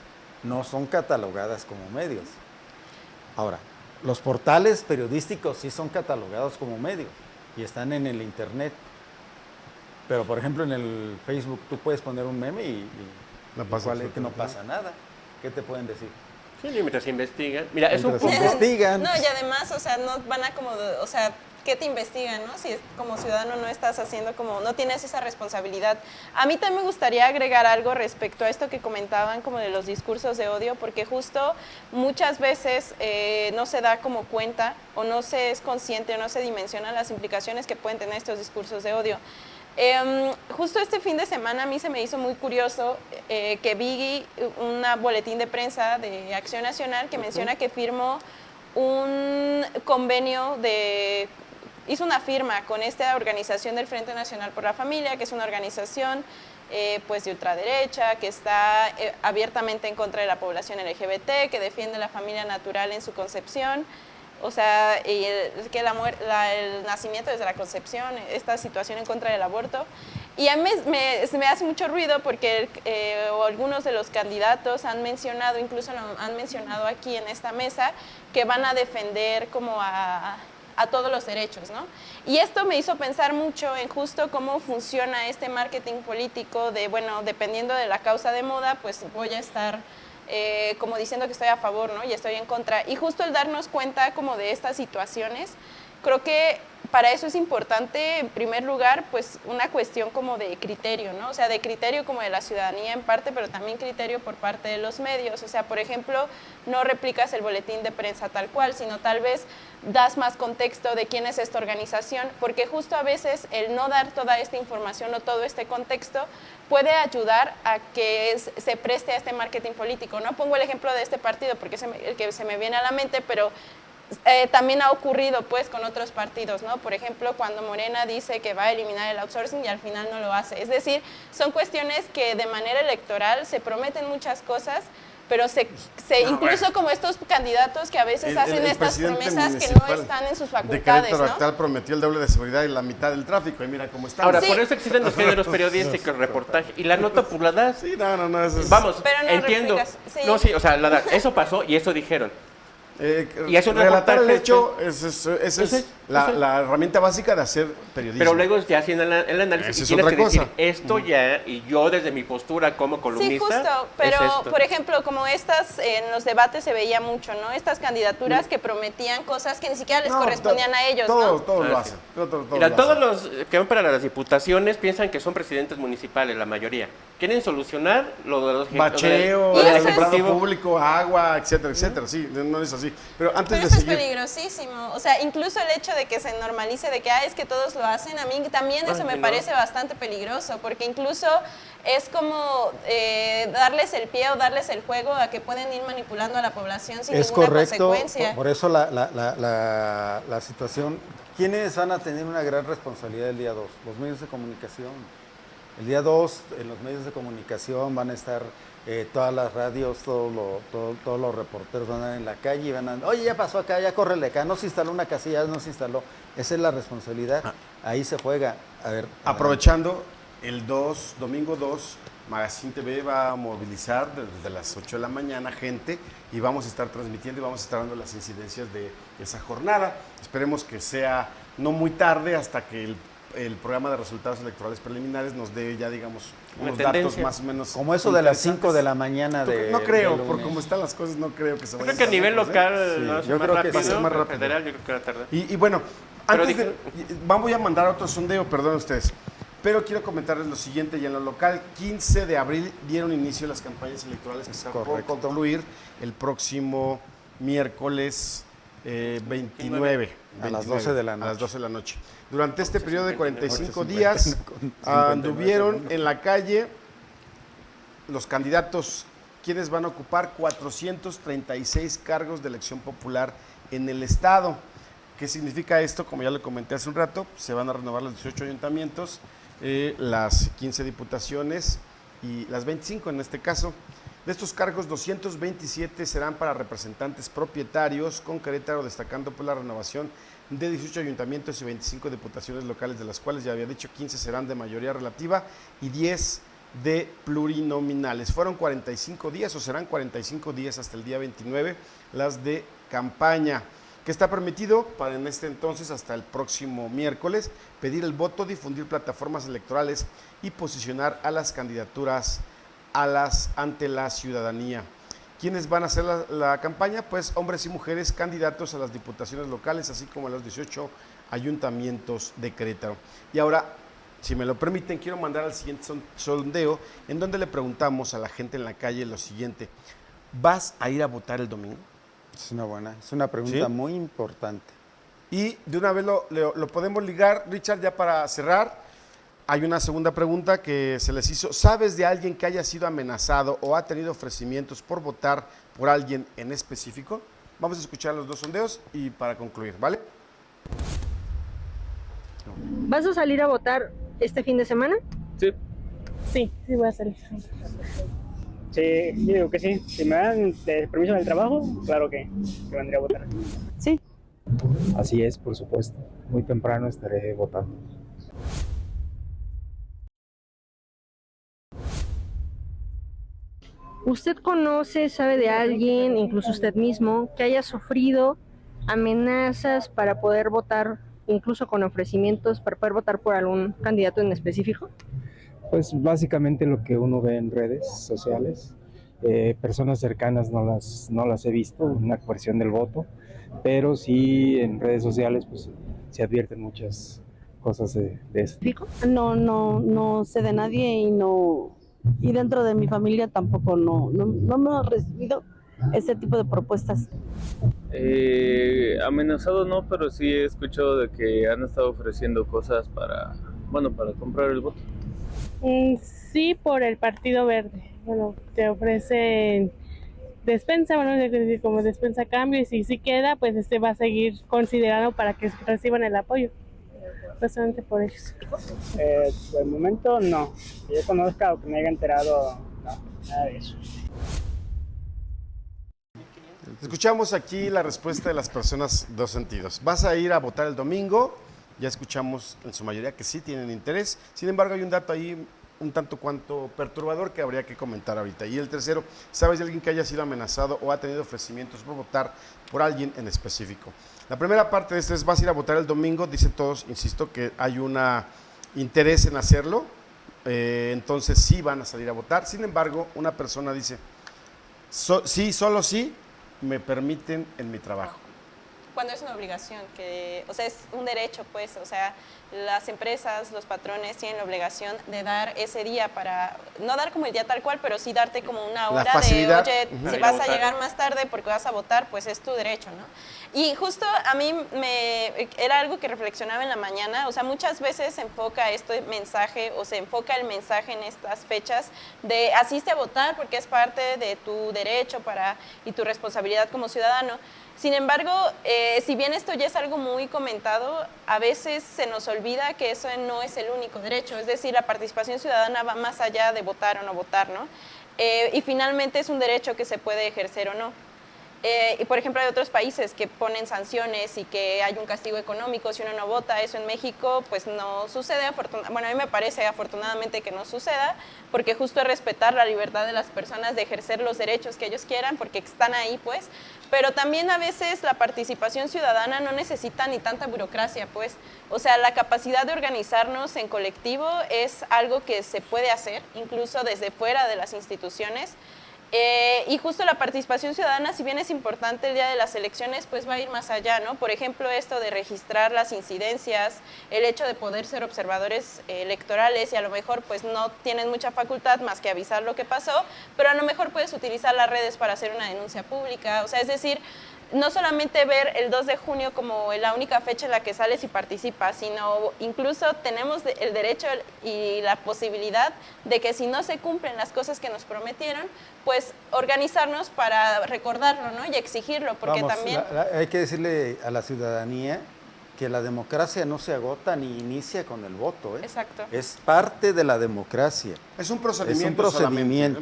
no son catalogadas como medios. Ahora, los portales periodísticos sí son catalogados como medios y están en el internet. Pero, por ejemplo, en el Facebook tú puedes poner un meme y no pasa nada. ¿Qué te pueden decir? Sí, mientras investigan. Mira, es un poco... investigan. No, y además, o sea, no van a como, o sea, ¿qué te investigan, no? Si como ciudadano no estás haciendo como, no tienes esa responsabilidad. A mí también me gustaría agregar algo respecto a esto que comentaban como de los discursos de odio, porque justo muchas veces no se da como cuenta o no se es consciente o no se dimensionan las implicaciones que pueden tener estos discursos de odio. Justo este fin de semana a mí se me hizo muy curioso que vi un boletín de prensa de Acción Nacional que menciona que firmó un convenio hizo una firma con esta organización del Frente Nacional por la Familia, que es una organización pues de ultraderecha, que está abiertamente en contra de la población LGBT, que defiende la familia natural en su concepción. O sea, que el nacimiento desde la concepción, esta situación en contra del aborto. Y a mí me hace mucho ruido porque algunos de los candidatos han mencionado, incluso lo han mencionado aquí en esta mesa, que van a defender como a todos los derechos, ¿no? Y esto me hizo pensar mucho en justo cómo funciona este marketing político de, bueno, dependiendo de la causa de moda, pues voy a estar... como diciendo que estoy a favor, ¿no? Y estoy en contra. Y justo el darnos cuenta como de estas situaciones, creo que para eso es importante, en primer lugar, pues una cuestión como de criterio, ¿no? O sea, de criterio como de la ciudadanía en parte, pero también criterio por parte de los medios. O sea, por ejemplo, no replicas el boletín de prensa tal cual, sino tal vez das más contexto de quién es esta organización, porque justo a veces el no dar toda esta información o todo este contexto puede ayudar a que se preste a este marketing político. No pongo el ejemplo de este partido porque es el que se me viene a la mente, pero también ha ocurrido pues con otros partidos, ¿no? Por ejemplo, cuando Morena dice que va a eliminar el outsourcing y al final no lo hace. Es decir, son cuestiones que de manera electoral se prometen muchas cosas, pero incluso como estos candidatos que a veces hacen estas promesas que no están en sus facultades, de Querétaro prometió el doble de seguridad y la mitad del tráfico, y mira cómo está. Ahora, por eso existen los géneros periodísticos, reportaje, y la nota poblada. Sí, no, eso es... Vamos, pero no entiendo. Sí. No, sí, o sea, eso pasó y eso dijeron. Y es un relatar el hecho, esa es la herramienta básica de hacer periodismo. Pero luego ya haciendo el análisis es y tienes otra que cosa. Decir esto ya, y yo desde mi postura como columnista. Sí, justo, pero por ejemplo, como en los debates se veía mucho, ¿no? Estas candidaturas que prometían cosas que ni siquiera les correspondían a ellos, ¿no? Todos lo hacen. Mira, todos los que van para las diputaciones piensan que son presidentes municipales, la mayoría. Quieren solucionar lo de los bacheo, alumbrado público, agua, etcétera, etcétera. Sí, no es así. Pero antes de eso seguir, es peligrosísimo. O sea, incluso el hecho de que se normalice de que es que todos lo hacen, a mí también eso me parece bastante peligroso, porque incluso es como darles el pie o darles el juego a que pueden ir manipulando a la población sin ninguna consecuencia. Por eso la situación, ¿quiénes van a tener una gran responsabilidad el día 2? Los medios de comunicación. El día 2 en los medios de comunicación van a estar todas las radios, todos los reporteros van a estar en la calle y van a, oye, ya pasó acá, ya córrele acá, no se instaló una casilla, no se instaló. Esa es la responsabilidad, ahí se juega. A ver, aprovechando, domingo 2, Magazine TV va a movilizar desde las 8 de la mañana gente y vamos a estar transmitiendo y vamos a estar dando las incidencias de esa jornada. Esperemos que sea no muy tarde hasta que el programa de resultados electorales preliminares nos dé ya, digamos, Una unos datos tendencia. más o menos. Como eso de las 5 interesantes. de la mañana de No creo, de por lunes. cómo están las cosas, no creo que se Yo vaya creo que a nivel local Sí, no es yo más creo que rápido, va a ser más pero rápido. federal yo creo que va a tardar. Y bueno, Pero antes de, voy a mandar otro sondeo, perdón ustedes, pero quiero comentarles lo siguiente, y en lo local, 15 de abril dieron inicio las campañas electorales que están por Correcto. concluir el próximo miércoles 29. A las 12 de la A las noche. 12 de la noche. Durante este periodo de 45 8:59 días con 59 anduvieron segundos. en la calle los candidatos, quienes van a ocupar 436 cargos de elección popular en el Estado. ¿Qué significa esto? Como ya lo comenté hace un rato, se van a renovar los 18 ayuntamientos, las 15 diputaciones y las 25 en este caso. De estos cargos, 227 serán para representantes propietarios, con Querétaro destacando por la renovación de 18 ayuntamientos y 25 diputaciones locales, de las cuales ya había dicho 15 serán de mayoría relativa y 10 de plurinominales. Fueron 45 días o serán 45 días hasta el día 29 las de campaña, que está permitido para en este entonces hasta el próximo miércoles pedir el voto, difundir plataformas electorales y posicionar a las candidaturas ante la ciudadanía. ¿Quiénes van a hacer la campaña? Pues hombres y mujeres candidatos a las diputaciones locales, así como a los 18 ayuntamientos de Querétaro. Y ahora, si me lo permiten, quiero mandar al siguiente sondeo, en donde le preguntamos a la gente en la calle lo siguiente: ¿vas a ir a votar el domingo? Es una pregunta ¿Sí? muy importante. Y de una vez lo podemos ligar, Richard, ya para cerrar. Hay una segunda pregunta que se les hizo. ¿Sabes de alguien que haya sido amenazado o ha tenido ofrecimientos por votar por alguien en específico? Vamos a escuchar los dos sondeos y para concluir, ¿vale? ¿Vas a salir a votar este fin de semana? Sí. Sí, sí voy a salir. Sí, yo digo que sí. Si me dan permiso del trabajo, claro que vendría a votar. Sí. Así es, por supuesto. Muy temprano estaré votando. ¿Usted conoce, sabe de alguien, incluso usted mismo, que haya sufrido amenazas para poder votar, incluso con ofrecimientos, para poder votar por algún candidato en específico? Pues básicamente lo que uno ve en redes sociales. Personas cercanas no las he visto, una coerción del voto, pero sí en redes sociales pues se advierten muchas cosas de eso. No sé de nadie y dentro de mi familia tampoco no hemos recibido ese tipo de propuestas. Amenazado no, pero sí he escuchado de que han estado ofreciendo cosas para comprar el voto. Sí, por el Partido Verde. Bueno, te ofrecen despensa, bueno, es decir, como despensa a cambio, y si sí queda, pues va a seguir considerando para que reciban el apoyo. Justamente por ellos. Por el momento no. Que yo conozca o que me haya enterado, no, nada de eso. Escuchamos aquí la respuesta de las personas, dos sentidos. ¿Vas a ir a votar el domingo? Ya escuchamos en su mayoría que sí tienen interés. Sin embargo, hay un dato ahí un tanto cuanto perturbador que habría que comentar ahorita. Y el tercero, ¿sabes de alguien que haya sido amenazado o ha tenido ofrecimientos por votar por alguien en específico? La primera parte de esto es: vas a ir a votar el domingo. Dicen todos, insisto, que hay un interés en hacerlo. Entonces sí van a salir a votar. Sin embargo, una persona dice, sí, solo sí me permiten en mi trabajo. Cuando es una obligación, o sea, es un derecho, pues, o sea, las empresas, los patrones tienen la obligación de dar ese día para, no dar como el día tal cual, pero sí darte como una hora de, oye, si vas a llegar más tarde porque vas a votar, pues es tu derecho, ¿no? Y justo a mí era algo que reflexionaba en la mañana, o sea, muchas veces se enfoca este mensaje o se enfoca el mensaje en estas fechas de asiste a votar porque es parte de tu derecho y tu responsabilidad como ciudadano. Sin embargo, si bien esto ya es algo muy comentado, a veces se nos olvida que eso no es el único derecho, es decir, la participación ciudadana va más allá de votar o no votar, ¿no? Y finalmente es un derecho que se puede ejercer o no. Y por ejemplo hay otros países que ponen sanciones y que hay un castigo económico si uno no vota. Eso en México pues no sucede, bueno, a mí me parece afortunadamente que no suceda, porque justo es respetar la libertad de las personas de ejercer los derechos que ellos quieran, porque están ahí pues, pero también a veces la participación ciudadana no necesita ni tanta burocracia pues, o sea, la capacidad de organizarnos en colectivo es algo que se puede hacer, incluso desde fuera de las instituciones. Y justo la participación ciudadana, si bien es importante el día de las elecciones, pues va a ir más allá, ¿no? Por ejemplo, esto de registrar las incidencias, el hecho de poder ser observadores electorales y a lo mejor pues no tienen mucha facultad más que avisar lo que pasó, pero a lo mejor puedes utilizar las redes para hacer una denuncia pública, o sea, es decir, no solamente ver el 2 de junio como la única fecha en la que sales y participas, sino incluso tenemos el derecho y la posibilidad de que si no se cumplen las cosas que nos prometieron, pues organizarnos para recordarlo, ¿no? Y exigirlo, porque también... Hay que decirle a la ciudadanía que la democracia no se agota ni inicia con el voto. Exacto. Es parte de la democracia. Es un procedimiento. Es un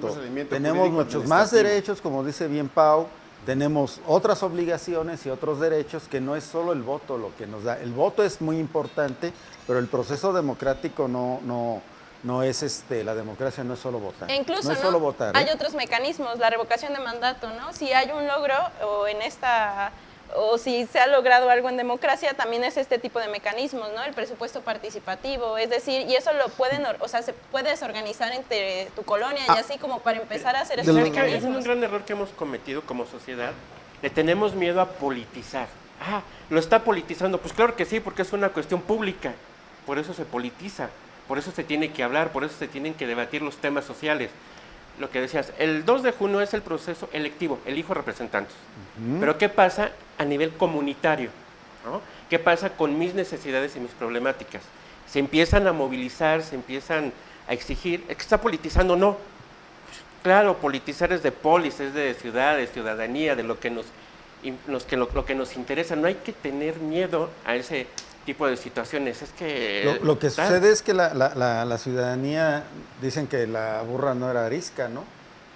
procedimiento. Tenemos muchos más derechos, como dice bien Pau. Tenemos otras obligaciones y otros derechos que no es solo el voto lo que nos da. El voto es muy importante, pero el proceso democrático no es la democracia no es solo votar. E incluso, no es solo votar. Hay otros mecanismos, la revocación de mandato, ¿no? Si hay un logro o si se ha logrado algo en democracia, también es este tipo de mecanismos, ¿no? El presupuesto participativo, es decir, y eso lo pueden, o sea, se puedes organizar entre tu colonia y así como para empezar a hacer esos mecanismos. Es un gran error que hemos cometido como sociedad. Le tenemos miedo a politizar. ¿Lo está politizando? Pues claro que sí, porque es una cuestión pública. Por eso se politiza, por eso se tiene que hablar, por eso se tienen que debatir los temas sociales. Lo que decías, el 2 de junio es el proceso electivo, elijo representantes. Pero ¿qué pasa a nivel comunitario? ¿No? ¿Qué pasa con mis necesidades y mis problemáticas? Se empiezan a movilizar, se empiezan a exigir. ¿Es que está politizando? No. Claro, politizar es de polis, es de ciudades, ciudadanía, de lo que nos interesa. No hay que tener miedo a ese tipo de situaciones. Es que lo que sucede es que la ciudadanía, dicen que la burra no era arisca, ¿no?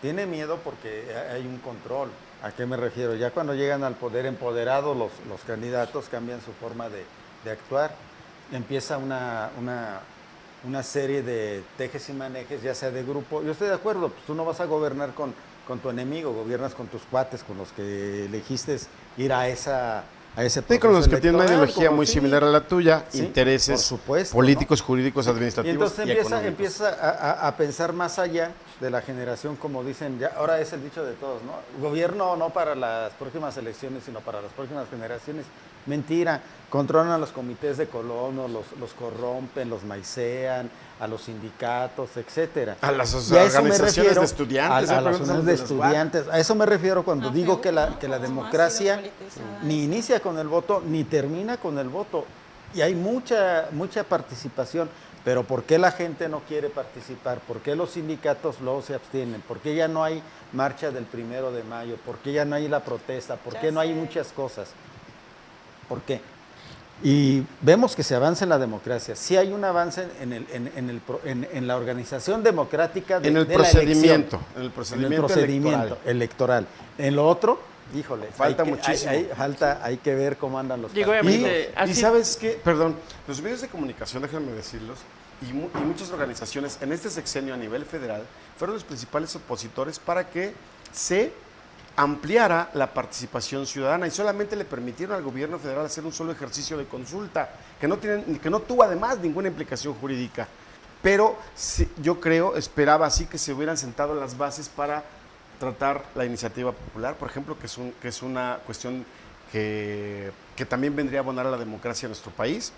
Tiene miedo porque hay un control. ¿A qué me refiero? Ya cuando llegan al poder empoderados, los candidatos cambian su forma de actuar. Empieza una serie de tejes y manejes, ya sea de grupo. Yo estoy de acuerdo, pues tú no vas a gobernar con tu enemigo, gobiernas con tus cuates, con los que elegiste ir a ese proceso con los que tienen una electoral, ideología muy similar a la tuya, sí, intereses por supuesto, políticos, ¿no? jurídicos, administrativos y entonces económicos. empieza a pensar más allá de la generación, como dicen, ya ahora es el dicho de todos, ¿no? Gobierno no para las próximas elecciones, sino para las próximas generaciones. Mentira, controlan a los comités de colonos, los corrompen, los maicean, a los sindicatos, etcétera. A las organizaciones de estudiantes. A las organizaciones de estudiantes. A eso me refiero cuando digo que la democracia ni inicia con el voto, ni termina con el voto. Y hay mucha participación. Pero ¿por qué la gente no quiere participar? ¿Por qué los sindicatos luego se abstienen? ¿Por qué ya no hay marcha del 1 de mayo? ¿Por qué ya no hay la protesta? ¿Por qué no hay muchas cosas? ¿Por qué? Y vemos que se avanza en la democracia. Sí hay un avance en la organización democrática de la elección. En el procedimiento electoral. En lo otro, híjole, falta muchísimo. Hay que ver cómo andan los y sabes qué, perdón, los medios de comunicación, déjenme decirlos, y muchas organizaciones en este sexenio a nivel federal fueron los principales opositores para que se ampliara la participación ciudadana y solamente le permitieron al gobierno federal hacer un solo ejercicio de consulta, que no tuvo además ninguna implicación jurídica. Pero sí, yo esperaba así que se hubieran sentado las bases para tratar la iniciativa popular, por ejemplo, que es una cuestión que también vendría a abonar a la democracia en nuestro país,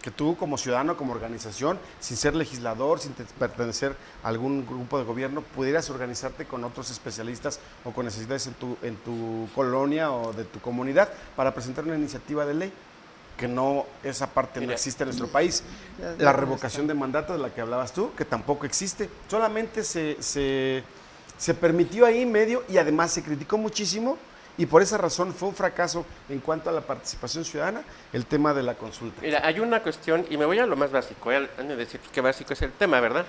que tú como ciudadano, como organización, sin ser legislador, sin pertenecer a algún grupo de gobierno, pudieras organizarte con otros especialistas o con necesidades en tu colonia o de tu comunidad para presentar una iniciativa de ley, que esa parte no existe en nuestro país. La revocación de mandato de la que hablabas tú, que tampoco existe, solamente se permitió ahí medio y además se criticó muchísimo y por esa razón fue un fracaso en cuanto a la participación ciudadana, el tema de la consulta. Mira, hay una cuestión, y me voy a lo más básico, han de decir qué básico es el tema, ¿verdad?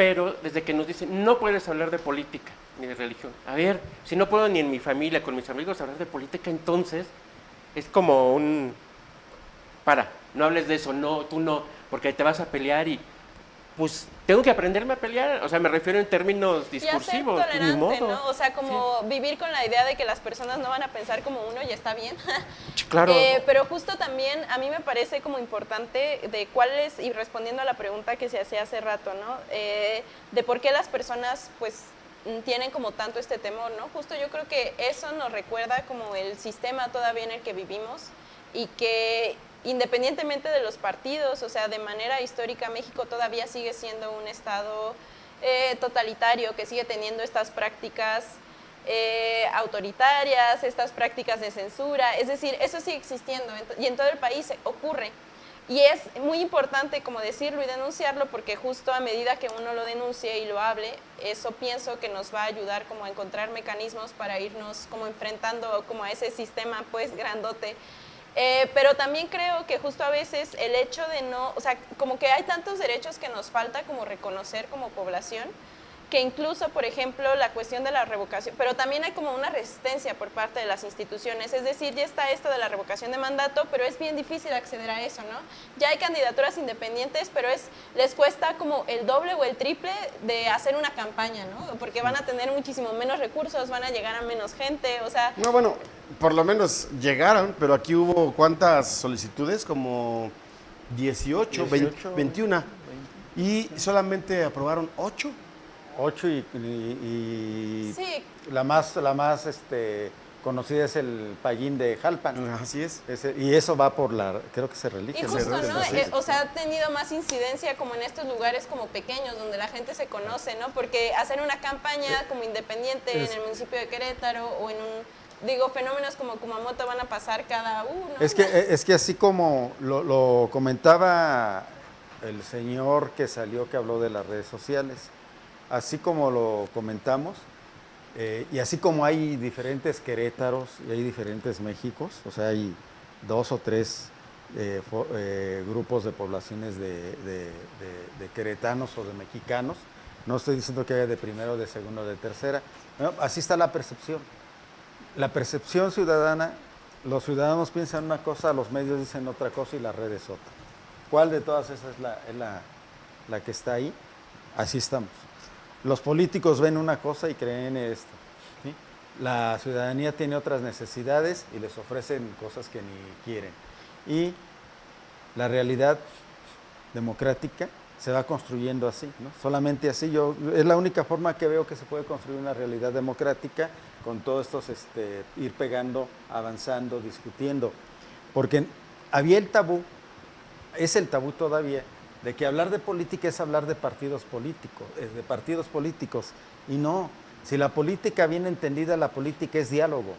pero desde que nos dicen, no puedes hablar de política ni de religión. A ver, si no puedo ni en mi familia, con mis amigos, hablar de política, entonces es como no hables de eso, no, tú no, porque te vas a pelear y pues tengo que aprenderme a pelear, o sea, me refiero en términos discursivos, y ser ni modo. tolerante, ¿no? O sea, como vivir con la idea de que las personas no van a pensar como uno y está bien. Claro. Pero justo también a mí me parece como importante de cuáles, y respondiendo a la pregunta que se hacía hace rato, ¿no? De por qué las personas, pues, tienen como tanto este temor, ¿no? Justo yo creo que eso nos recuerda como el sistema todavía en el que vivimos y que independientemente de los partidos, o sea, de manera histórica México todavía sigue siendo un estado totalitario que sigue teniendo estas prácticas autoritarias, estas prácticas de censura, es decir, eso sigue existiendo y en todo el país ocurre. Y es muy importante como decirlo y denunciarlo porque justo a medida que uno lo denuncie y lo hable, eso pienso que nos va a ayudar como a encontrar mecanismos para irnos como enfrentando como a ese sistema pues grandote. Pero también creo que justo a veces el hecho de no, o sea, como que hay tantos derechos que nos falta como reconocer como población, que incluso, por ejemplo, la cuestión de la revocación, pero también hay como una resistencia por parte de las instituciones, es decir, ya está esto de la revocación de mandato, pero es bien difícil acceder a eso, ¿no? Ya hay candidaturas independientes, pero les cuesta como el doble o el triple de hacer una campaña, ¿no? Porque van a tener muchísimo menos recursos, van a llegar a menos gente, o sea... No, bueno, por lo menos llegaron, pero aquí hubo ¿cuántas solicitudes? Como 18 21. Y solamente aprobaron 8. 8 y sí. la más conocida es el Pallín de Jalpan. Así es. Y eso va por creo que se reelige. Y justo, ¿no? O sea, ha tenido más incidencia como en estos lugares como pequeños, donde la gente se conoce, ¿no? Porque hacer una campaña como independiente en el municipio de Querétaro o en fenómenos como Kumamoto van a pasar cada uno. Es que así como lo comentaba el señor que salió, que habló de las redes sociales, así como lo comentamos, y así como hay diferentes Querétaros y hay diferentes Méxicos, o sea, hay 2 o 3 grupos de poblaciones de queretanos o de mexicanos, no estoy diciendo que haya de primero, de segundo, de tercera, no, así está la percepción. La percepción ciudadana, los ciudadanos piensan una cosa, los medios dicen otra cosa y las redes otra. ¿Cuál de todas esas es la que está ahí? Así estamos. Los políticos ven una cosa y creen en esto, ¿sí? La ciudadanía tiene otras necesidades y les ofrecen cosas que ni quieren. Y la realidad democrática se va construyendo así, ¿no? Solamente así. Es la única forma que veo que se puede construir una realidad democrática, con todos estos, ir pegando, avanzando, discutiendo. Porque había el tabú, es el tabú todavía, de que hablar de política es hablar de partidos políticos, y no. Si la política bien entendida, la política es diálogo.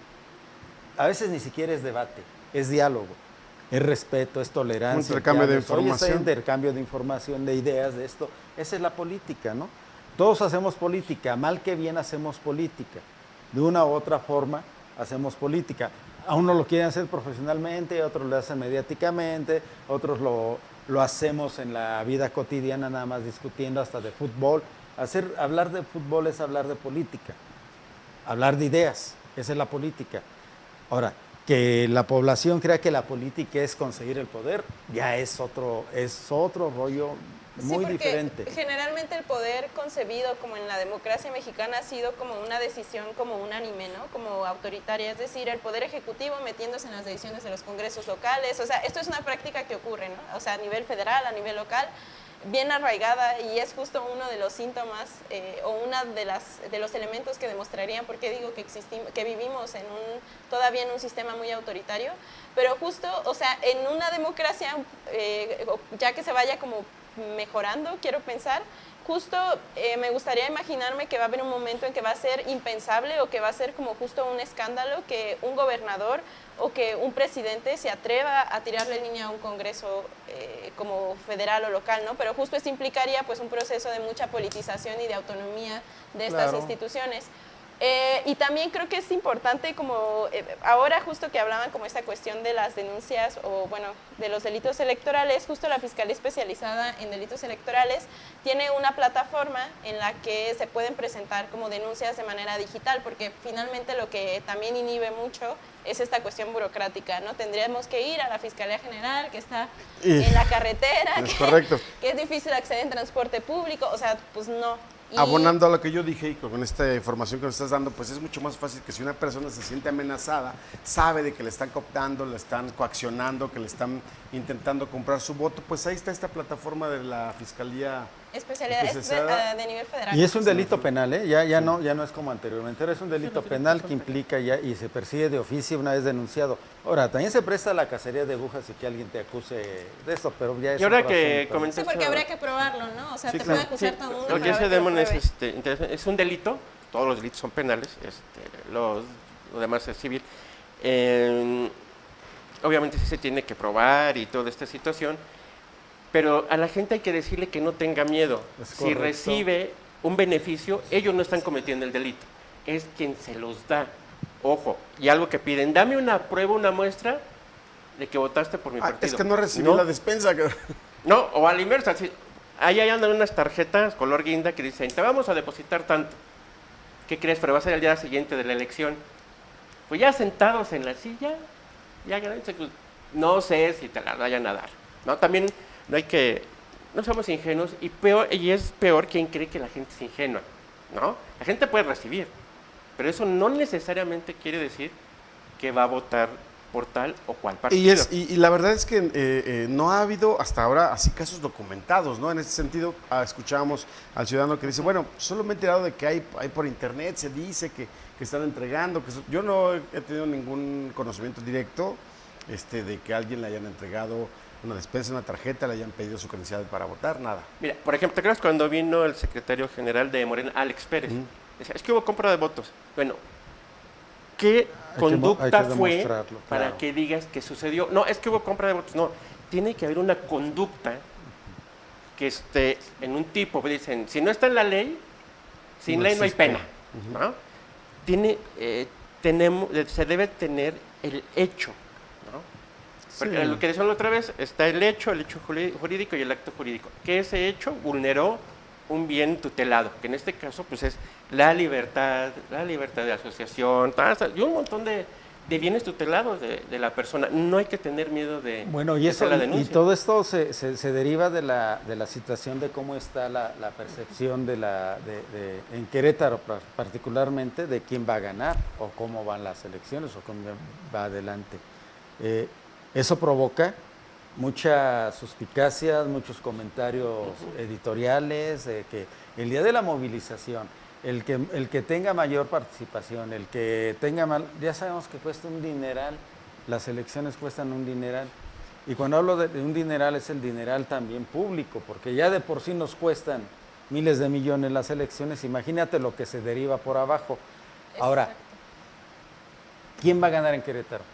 A veces ni siquiera es debate, es diálogo, es respeto, es tolerancia. Un intercambio de información. Hoy intercambio de información, de ideas, de esto. Esa es la política, ¿no? Todos hacemos política, mal que bien hacemos política. De una u otra forma hacemos política. A uno lo quieren hacer profesionalmente, otros lo hacen mediáticamente, otros lo hacemos en la vida cotidiana, nada más discutiendo hasta de fútbol. Hablar de fútbol es hablar de política, hablar de ideas, esa es la política. Ahora, que la población crea que la política es conseguir el poder, ya es otro rollo muy diferente. Generalmente el poder concebido como en la democracia mexicana ha sido como una decisión como unánime, ¿no? Como autoritaria, es decir, el poder ejecutivo metiéndose en las decisiones de los congresos locales, o sea, esto es una práctica que ocurre, ¿no? O sea, a nivel federal, a nivel local, bien arraigada, y es justo uno de los síntomas o una de los elementos que demostrarían por qué digo que vivimos todavía en un sistema muy autoritario, pero justo, o sea, en una democracia, ya que se vaya como mejorando, quiero pensar, justo me gustaría imaginarme que va a haber un momento en que va a ser impensable o que va a ser como justo un escándalo que un gobernador o que un presidente se atreva a tirarle línea a un congreso como federal o local, ¿no? Pero justo esto implicaría pues un proceso de mucha politización y de autonomía de estas instituciones. Y también creo que es importante como ahora justo que hablaban como esta cuestión de las denuncias o bueno, de los delitos electorales, justo la Fiscalía Especializada en Delitos Electorales tiene una plataforma en la que se pueden presentar como denuncias de manera digital, porque finalmente lo que también inhibe mucho es esta cuestión burocrática, ¿no? Tendríamos que ir a la Fiscalía General, que está en la carretera, Es correcto. que es difícil acceder en transporte público, o sea, pues no. Abonando a lo que yo dije y con esta información que nos estás dando, pues es mucho más fácil que si una persona se siente amenazada, sabe de que le están cooptando, le están coaccionando, que le están intentando comprar su voto, pues ahí está esta plataforma de la Fiscalía Especializada de nivel federal. Y es un delito penal, ¿eh? Ya no es como anteriormente, ahora es un delito penal que implica ya y se persigue de oficio una vez denunciado. Ahora, también se presta la cacería de brujas y que alguien te acuse de esto, pero ya es y ahora otro que asunto. comentaste... Sí, porque habría que probarlo, ¿no? O sea, Sí, te claro. puede acusar todo el mundo. Lo que pero dice habrá Demon lo es, pruebe. interesante. Es un delito, todos los delitos son penales, lo demás es civil. Obviamente sí se tiene que probar y toda esta situación, pero a la gente hay que decirle que no tenga miedo. Es Si correcto. recibe un beneficio, ellos no están cometiendo el delito, es quien se los da. Ojo, y algo que piden, dame una prueba, una muestra de que votaste por mi partido. Es que no recibí la despensa. No, o a la inversa, ahí andan unas tarjetas color guinda que dicen, te vamos a depositar tanto. ¿Qué crees? Pero va a ser el día siguiente de la elección. Pues ya sentados en la silla, ya pues, no sé si te la vayan a dar. ¿No? También no somos ingenuos y es peor quien cree que la gente es ingenua. ¿No? La gente puede recibir, pero eso no necesariamente quiere decir que va a votar por tal o cual partido. Y la verdad es que no ha habido hasta ahora así casos documentados, ¿no? En ese sentido, escuchábamos al ciudadano que dice, bueno, solo me he enterado de que hay por internet, se dice que están entregando, yo no he tenido ningún conocimiento directo de que a alguien le hayan entregado una despensa, una tarjeta, le hayan pedido su credencial para votar, nada. Mira, por ejemplo, ¿te acuerdas cuando vino el secretario general de Morena, Alex Pérez? Decía, es que hubo compra de votos. Bueno, ¿qué conducta fue para que digas que sucedió? No, es que hubo compra de votos. No, tiene que haber una conducta que esté en un tipo, dicen, si no está en la ley, sin ley no hay pena. ¿No? Se debe tener el hecho. ¿No? Porque lo que decían la otra vez, está el hecho jurídico y el acto jurídico. Que ese hecho vulneró un bien tutelado, que en este caso pues es la libertad de asociación, y un montón de bienes tutelados de la persona. No hay que tener miedo de hacer la denuncia. Y todo esto se deriva de la situación de cómo está la percepción en Querétaro particularmente de quién va a ganar o cómo van las elecciones o cómo va adelante. Eso provoca muchas suspicacias, muchos comentarios editoriales, que el día de la movilización, el que tenga mayor participación, el que tenga ya sabemos que cuesta un dineral, las elecciones cuestan un dineral, y cuando hablo de un dineral es el dineral también público, porque ya de por sí nos cuestan miles de millones las elecciones, imagínate lo que se deriva por abajo. Ahora, ¿quién va a ganar en Querétaro?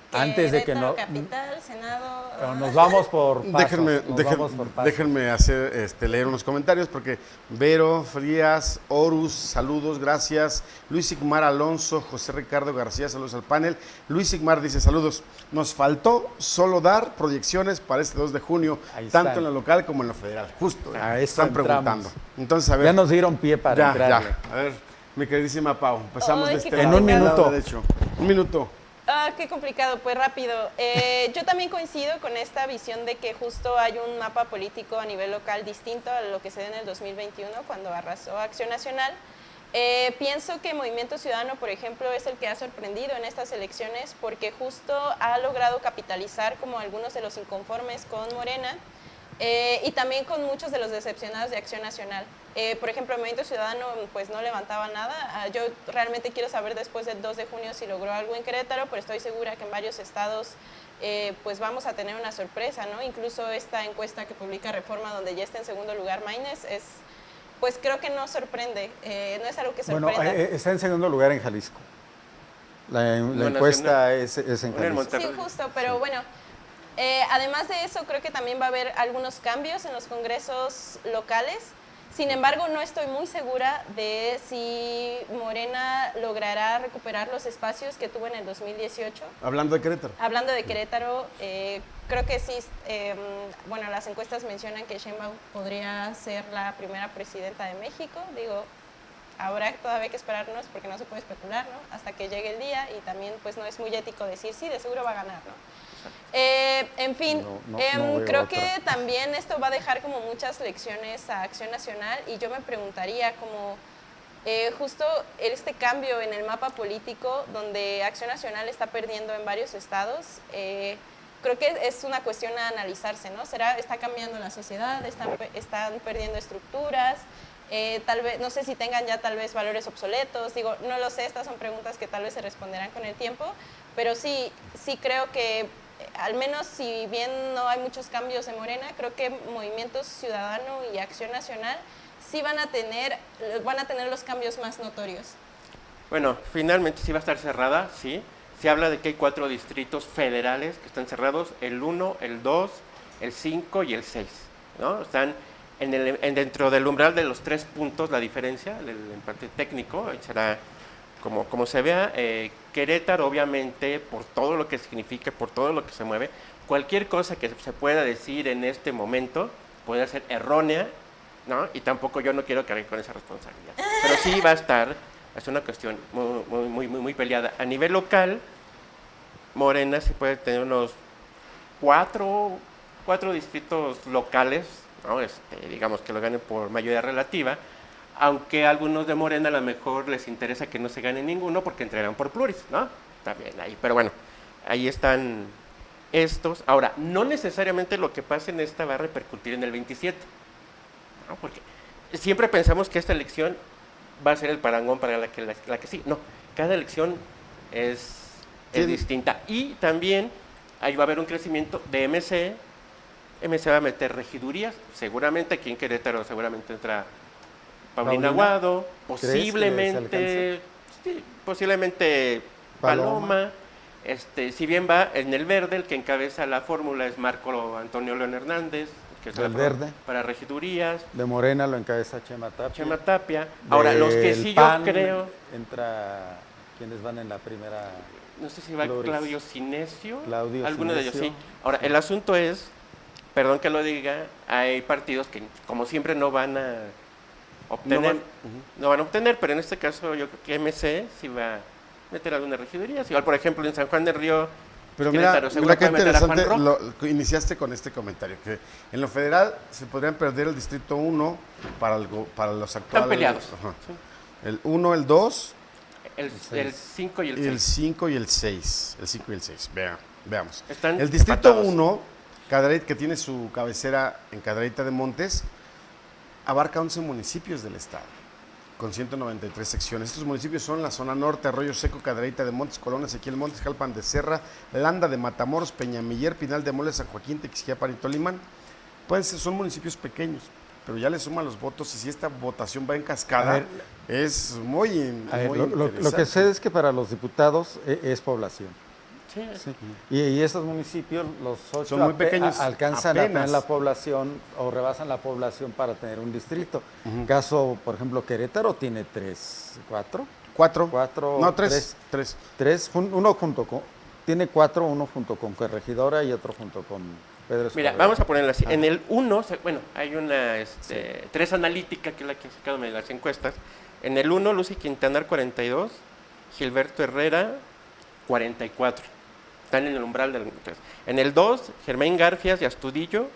Antes de que no... Capital, Senado... Nos vamos por pasos. Déjenme leer unos comentarios porque Vero Frías, Horus, saludos, gracias. Luis Sigmar Alonso, José Ricardo García, saludos al panel. Luis Sigmar dice, saludos, nos faltó solo dar proyecciones para este 2 de junio, tanto en lo local como en lo federal. Justo, están preguntando. Entonces, a ver. Ya nos dieron pie para entrarle. A ver, mi queridísima Pau, empezamos en un minuto. Un minuto. Qué complicado, pues rápido. Yo también coincido con esta visión de que justo hay un mapa político a nivel local distinto a lo que se dio en el 2021 cuando arrasó Acción Nacional. Pienso que Movimiento Ciudadano, por ejemplo, es el que ha sorprendido en estas elecciones porque justo ha logrado capitalizar como algunos de los inconformes con Morena y también con muchos de los decepcionados de Acción Nacional. Por ejemplo, el Movimiento Ciudadano pues no levantaba nada. Yo realmente quiero saber después del 2 de junio si logró algo en Querétaro, pero estoy segura que en varios estados pues vamos a tener una sorpresa, ¿no? Incluso esta encuesta que publica Reforma, donde ya está en segundo lugar Maynes, pues creo que no sorprende, no es algo que sorprenda. Bueno, está en segundo lugar en Jalisco. La encuesta es en Jalisco. Sí, justo, pero bueno, además de eso, creo que también va a haber algunos cambios en los congresos locales. Sin embargo, no estoy muy segura de si Morena logrará recuperar los espacios que tuvo en el 2018. Hablando de Querétaro. Hablando de Querétaro, creo que sí, bueno, las encuestas mencionan que Sheinbaum podría ser la primera presidenta de México. Digo, habrá todavía que esperarnos porque no se puede especular, ¿no? Hasta que llegue el día, y también pues no es muy ético decir sí, de seguro va a ganar, ¿no? En fin, creo que también esto va a dejar como muchas lecciones a Acción Nacional, y yo me preguntaría como justo este cambio en el mapa político donde Acción Nacional está perdiendo en varios estados, creo que es una cuestión a analizarse, ¿no? ¿Está cambiando la sociedad? ¿Están perdiendo estructuras? Tal vez, no sé si tengan ya tal vez valores obsoletos, digo, no lo sé, estas son preguntas que tal vez se responderán con el tiempo, pero sí creo que al menos si bien no hay muchos cambios en Morena, creo que Movimiento Ciudadano y Acción Nacional sí van a tener los cambios más notorios. Bueno, finalmente sí va a estar cerrada, sí. Se habla de que hay 4 distritos federales que están cerrados, el 1, el 2, el 5 y el 6, ¿no? Están dentro del umbral de los 3 puntos, la diferencia, en parte técnico, será como se vea. Querétaro, obviamente, por todo lo que significa, por todo lo que se mueve, cualquier cosa que se pueda decir en este momento puede ser errónea, ¿no? Y tampoco yo no quiero cargar con esa responsabilidad. Pero sí va a estar, es una cuestión muy peleada. A nivel local, Morena sí puede tener unos 4 distritos locales, ¿no? Digamos que lo ganen por mayoría relativa, aunque a algunos de Morena a lo mejor les interesa que no se gane ninguno porque entrarán por pluris, ¿no? También ahí, pero bueno, ahí están estos. Ahora, no necesariamente lo que pase en esta va a repercutir en el 27, ¿no? Porque siempre pensamos que esta elección va a ser el parangón para la que sí. No, cada elección es distinta. Y también ahí va a haber un crecimiento de MC. MC va a meter regidurías, seguramente aquí en Querétaro seguramente entra Paulina Aguado, posiblemente Paloma. Si bien va en el verde, el que encabeza la fórmula es Marco Antonio León Hernández, que es el verde para regidurías. De Morena lo encabeza Chema Tapia. Ahora, los que sí yo creo... Entra quienes van en la primera... No sé si va Claudio Sinesio. Alguno de ellos sí. Ahora, el asunto es, perdón que lo diga, hay partidos que como siempre no van a obtener, pero en este caso yo creo que MC sí va a meter algunas regidurías. Igual, por ejemplo, en San Juan del Río, pero mira qué interesante, iniciaste con este comentario, que en lo federal se podrían perder el distrito 1 para los actuales. Están peleados. Sí. El 1, el 2, el 5 y el 6. El 5 y el 6. El 5 y el 6. Veamos. Están el distrito empatados. 1, que tiene su cabecera en Cadereyta de Montes, abarca 11 municipios del estado, con 193 secciones. Estos municipios son la zona norte, Arroyo Seco, Cadereyta de Montes, Colón, Ezequiel Montes, Jalpan de Serra, Landa de Matamoros, Peñamiller, Pinal de Moles, San Joaquín, Tequisquiapan y Tolimán. Son municipios pequeños, pero ya le suman los votos, y si esta votación va en cascada, es muy interesante. Lo que sé es que para los diputados es población. Sí. Y esos municipios, los 8 son muy pequeños, alcanzan a tener la población o rebasan la población para tener un distrito. Caso, por ejemplo, Querétaro tiene 4. No, 3. Uno junto con, tiene 4, uno junto con Corregidora y otro junto con Pedro Escobedo. Mira, vamos a ponerlo así. En el 1, hay una 3 analítica, que es la que ha sacado de las encuestas. En el 1, Lucy Quintanar, 42, Gilberto Herrera, 44. Están en el umbral del 3. En el 2, Germán Garfias y Astudillo,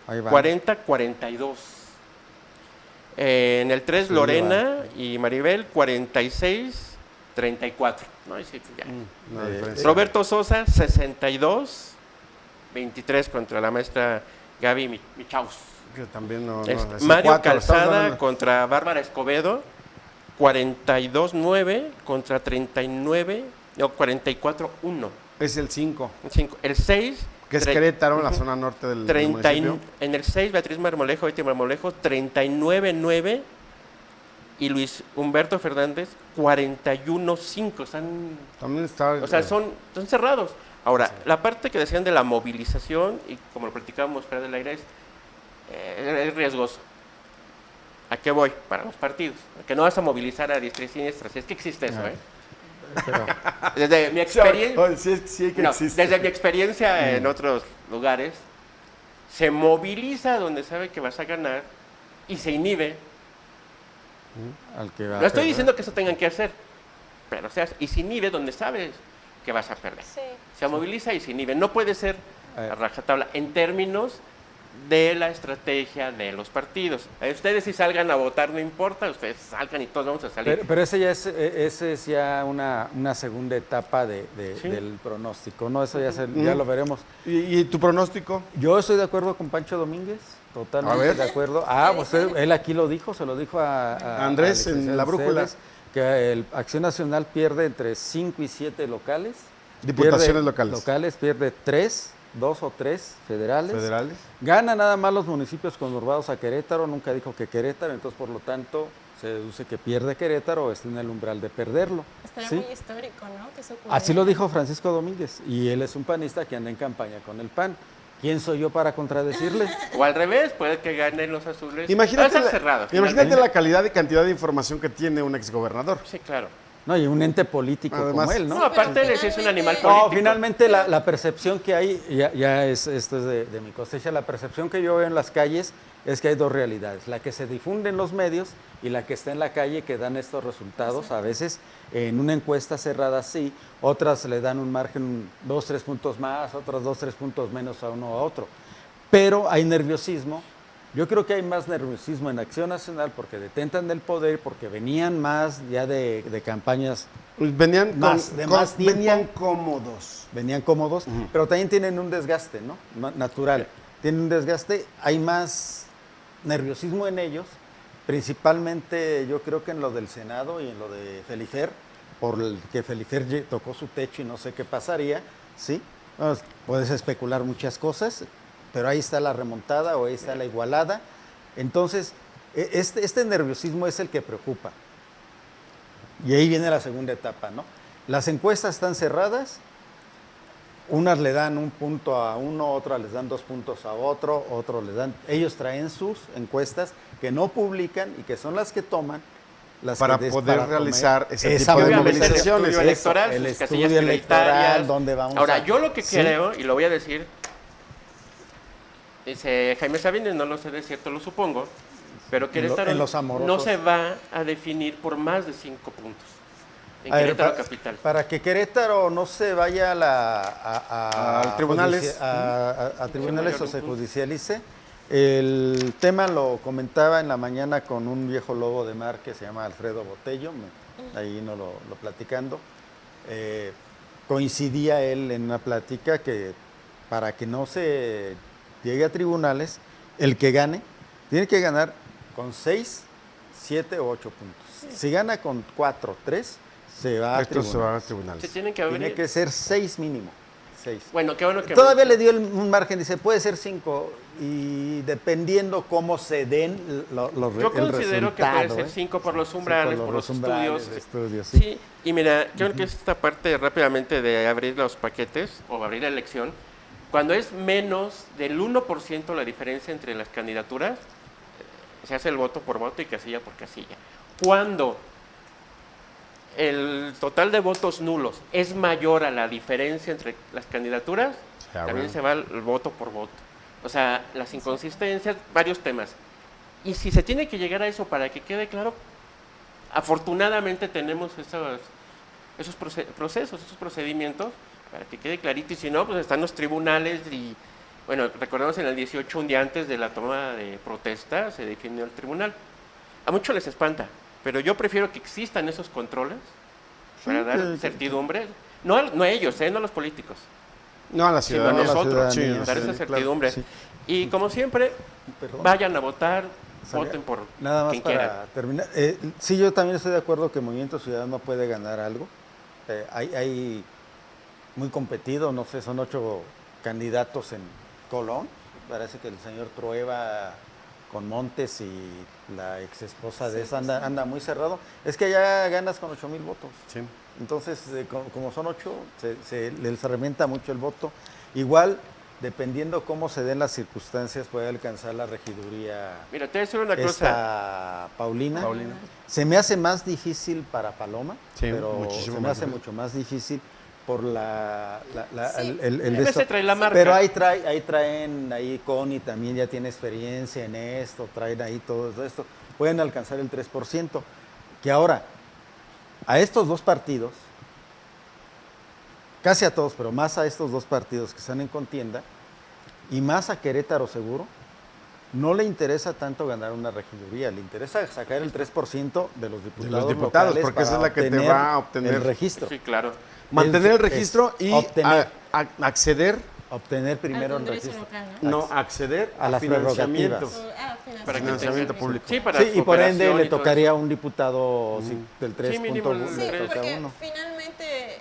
40-42. En el 3, Lorena y Maribel, 46-34. ¿No? Sí, ya. Roberto Sosa, 62-23 contra la maestra Gaby Michaus. Que también Mario Calzada contra Bárbara Escobedo, 42-9 contra 44-1. Es el 5. El 6. Que es Querétaro, en la zona norte del municipio. En el 6, Beatriz Marmolejo, Betty Marmolejo, 39-9. Y Luis Humberto Fernández, 41-5. También está... O sea, son cerrados. Ahora, la parte que decían de la movilización, y como lo platicábamos fuera del aire, es riesgoso. ¿A qué voy? Para los partidos. Que no vas a movilizar a diestra y siniestra. Si es que existe eso, ¿eh? Pero, Desde mi experiencia... Sí que existe. Desde mi experiencia en otros lugares, se moviliza donde sabe que vas a ganar y se inhibe. al que va No a estoy perder. diciendo que eso tengan que hacer, pero y se inhibe donde sabes que vas a perder. Sí. Se moviliza y se inhibe. No puede ser a rajatabla en términos de la estrategia de los partidos. Ustedes si salgan a votar no importa, ustedes salgan y todos vamos a salir. Pero ese es ya una segunda etapa del pronóstico, ¿no? Eso ya lo veremos. ¿Y tu pronóstico? Yo estoy de acuerdo con Pancho Domínguez, totalmente A ver. de acuerdo. Pues él aquí lo dijo, se lo dijo a Andrés al en La Brújula. Cedes, que el Acción Nacional pierde entre 5 y 7 locales. Diputaciones Pierde locales. Pierde 2 o 3 federales. Federales. Gana nada más los municipios conurbados a Querétaro, nunca dijo que Querétaro, entonces por lo tanto se deduce que pierde Querétaro o está en el umbral de perderlo. Estaría ¿sí? muy histórico, ¿no? Que eso ocurriera. Así lo dijo Francisco Domínguez, y él es un panista que anda en campaña con el PAN. ¿Quién soy yo para contradecirle? O al revés, puede que ganen los azules. Imagínate, Va a estar cerrado, imagínate finalmente. la calidad y cantidad de información que tiene un exgobernador. Sí, claro. No, y un ente político Además, como él, ¿no? No, aparte él sí es un animal político. No, finalmente la percepción que hay, esto es de mi cosecha, la percepción que yo veo en las calles es que hay dos realidades, la que se difunde en los medios y la que está en la calle, que dan estos resultados, a veces en una encuesta cerrada sí, otras le dan un margen 2, 3 puntos más, otras 2, 3 puntos menos a uno o a otro, pero hay nerviosismo. Yo creo que hay más nerviosismo en Acción Nacional porque detentan del poder, porque venían más ya de campañas. Venían, venían cómodos. Venían cómodos, pero también tienen un desgaste, ¿no? Natural. Tienen un desgaste, hay más nerviosismo en ellos, principalmente yo creo que en lo del Senado y en lo de Felifer, por el que Felifer tocó su techo y no sé qué pasaría, ¿sí? Bueno, puedes especular muchas cosas, pero ahí está la remontada o ahí está la igualada. Entonces, este nerviosismo es el que preocupa. Y ahí viene la segunda etapa, ¿no? Las encuestas están cerradas, unas le dan un punto a uno, otras les dan 2 puntos a otro, otros les dan... Ellos traen sus encuestas que no publican y que son las que toman para poder realizar ese esa tipo de El movilizaciones. estudio electoral, el sus estudio casillas electoral, prioritarias. donde vamos Ahora, a... yo lo que ¿sí? creo, y lo voy a decir, dice Jaime Sabines, no lo sé de cierto, lo supongo, pero Querétaro en los amorosos. no se va a definir por más de 5 puntos. En A ver, Querétaro capital. Para que Querétaro no se vaya a tribunales, a tribunales o mayor se judicialice, el tema lo comentaba en la mañana con un viejo lobo de mar que se llama Alfredo Botello, ahí no lo platicando. Coincidía él en una plática que para que no se llegue a tribunales, el que gane tiene que ganar con 6, 7 o 8 puntos. Si gana con 4, 3, se va a tribunales. Se tienen que abrir. Tiene que ser 6 mínimo. 6. Bueno, qué bueno que... Todavía le dio un margen, dice, puede ser 5, y dependiendo cómo se den los Yo considero que puede ser 5 por los umbrales, por los estudios. Sí, y mira, yo creo que esta parte rápidamente de abrir los paquetes o abrir la elección, cuando es menos del 1% la diferencia entre las candidaturas, se hace el voto por voto y casilla por casilla. Cuando el total de votos nulos es mayor a la diferencia entre las candidaturas, también se va el voto por voto. O sea, las inconsistencias, varios temas. Y si se tiene que llegar a eso para que quede claro, afortunadamente tenemos esos procesos, esos procedimientos, para que quede clarito. Y si no, pues están los tribunales y, bueno, recordemos en el 18, un día antes de la toma de protesta, se definió el tribunal. A muchos les espanta, pero yo prefiero que existan esos controles para dar certidumbre, no a ellos, no a los políticos, no a la sino a ciudadanía, nosotros, dar esa sí, certidumbre. claro, sí. Y como siempre, vayan a votar, voten por nada más quien para quieran. terminar. Sí, yo también estoy de acuerdo que Movimiento Ciudadano puede ganar algo. Hay muy competido, no sé, son 8 candidatos en Colón. Parece que el señor Trueba con Montes y la ex esposa de esa anda muy cerrado. Es que allá ganas con 8,000 votos. Sí. Entonces, como son 8, se les revienta mucho el voto. Igual, dependiendo cómo se den las circunstancias, puede alcanzar la regiduría. Mira, te voy a decir una cosa. Paulina. Se me hace más difícil para Paloma, Sí, pero muchísimo se me más hace difícil. mucho más difícil por Sí. el de Ese esto. trae la marca. Pero ahí traen, ahí Connie también ya tiene experiencia en esto, traen ahí todo esto. Pueden alcanzar el 3%. Que ahora, a estos dos partidos, casi a todos, pero más a estos dos partidos que están en contienda, y más a Querétaro seguro, no le interesa tanto ganar una regiduría, le interesa sacar el 3% de los diputados, locales porque esa es la que te obtener va a obtener el registro. Sí, claro. Mantener el Es registro y obtener. acceder, Obtener primero el Congreso registro. local, ¿no? no, acceder A a las financiamiento. prerrogativas. Para que Financiamiento tengan- público. Sí, para Sí, y por ende operación le y todo tocaría a eso. un diputado del mínimo 3.1 el Sí, le tres. toca a porque uno. finalmente,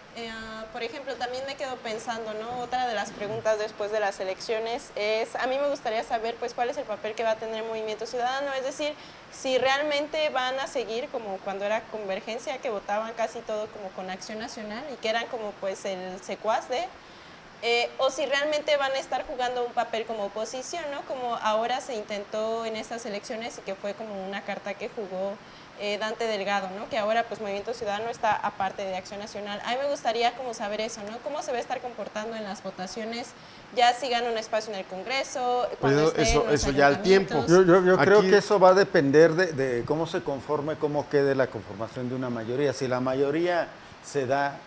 por ejemplo, también me quedo pensando, ¿no? Otra de las preguntas después de las elecciones es, a mí me gustaría saber, pues, cuál es el papel que va a tener Movimiento Ciudadano, es decir, si realmente van a seguir como cuando era Convergencia, que votaban casi todo como con Acción Nacional y que eran como, pues, el secuaz de... o si realmente van a estar jugando un papel como oposición, ¿no? Como ahora se intentó en estas elecciones y que fue como una carta que jugó Dante Delgado, ¿no? Que ahora pues Movimiento Ciudadano está aparte de Acción Nacional. A mí me gustaría como saber eso, ¿no? ¿Cómo se va a estar comportando en las votaciones? Ya si gana un espacio en el Congreso, cuando esté en los eso ya al tiempo. ayuntamientos. Yo creo Aquí- que eso va a depender de cómo se conforme, cómo quede la conformación de una mayoría. Si la mayoría se da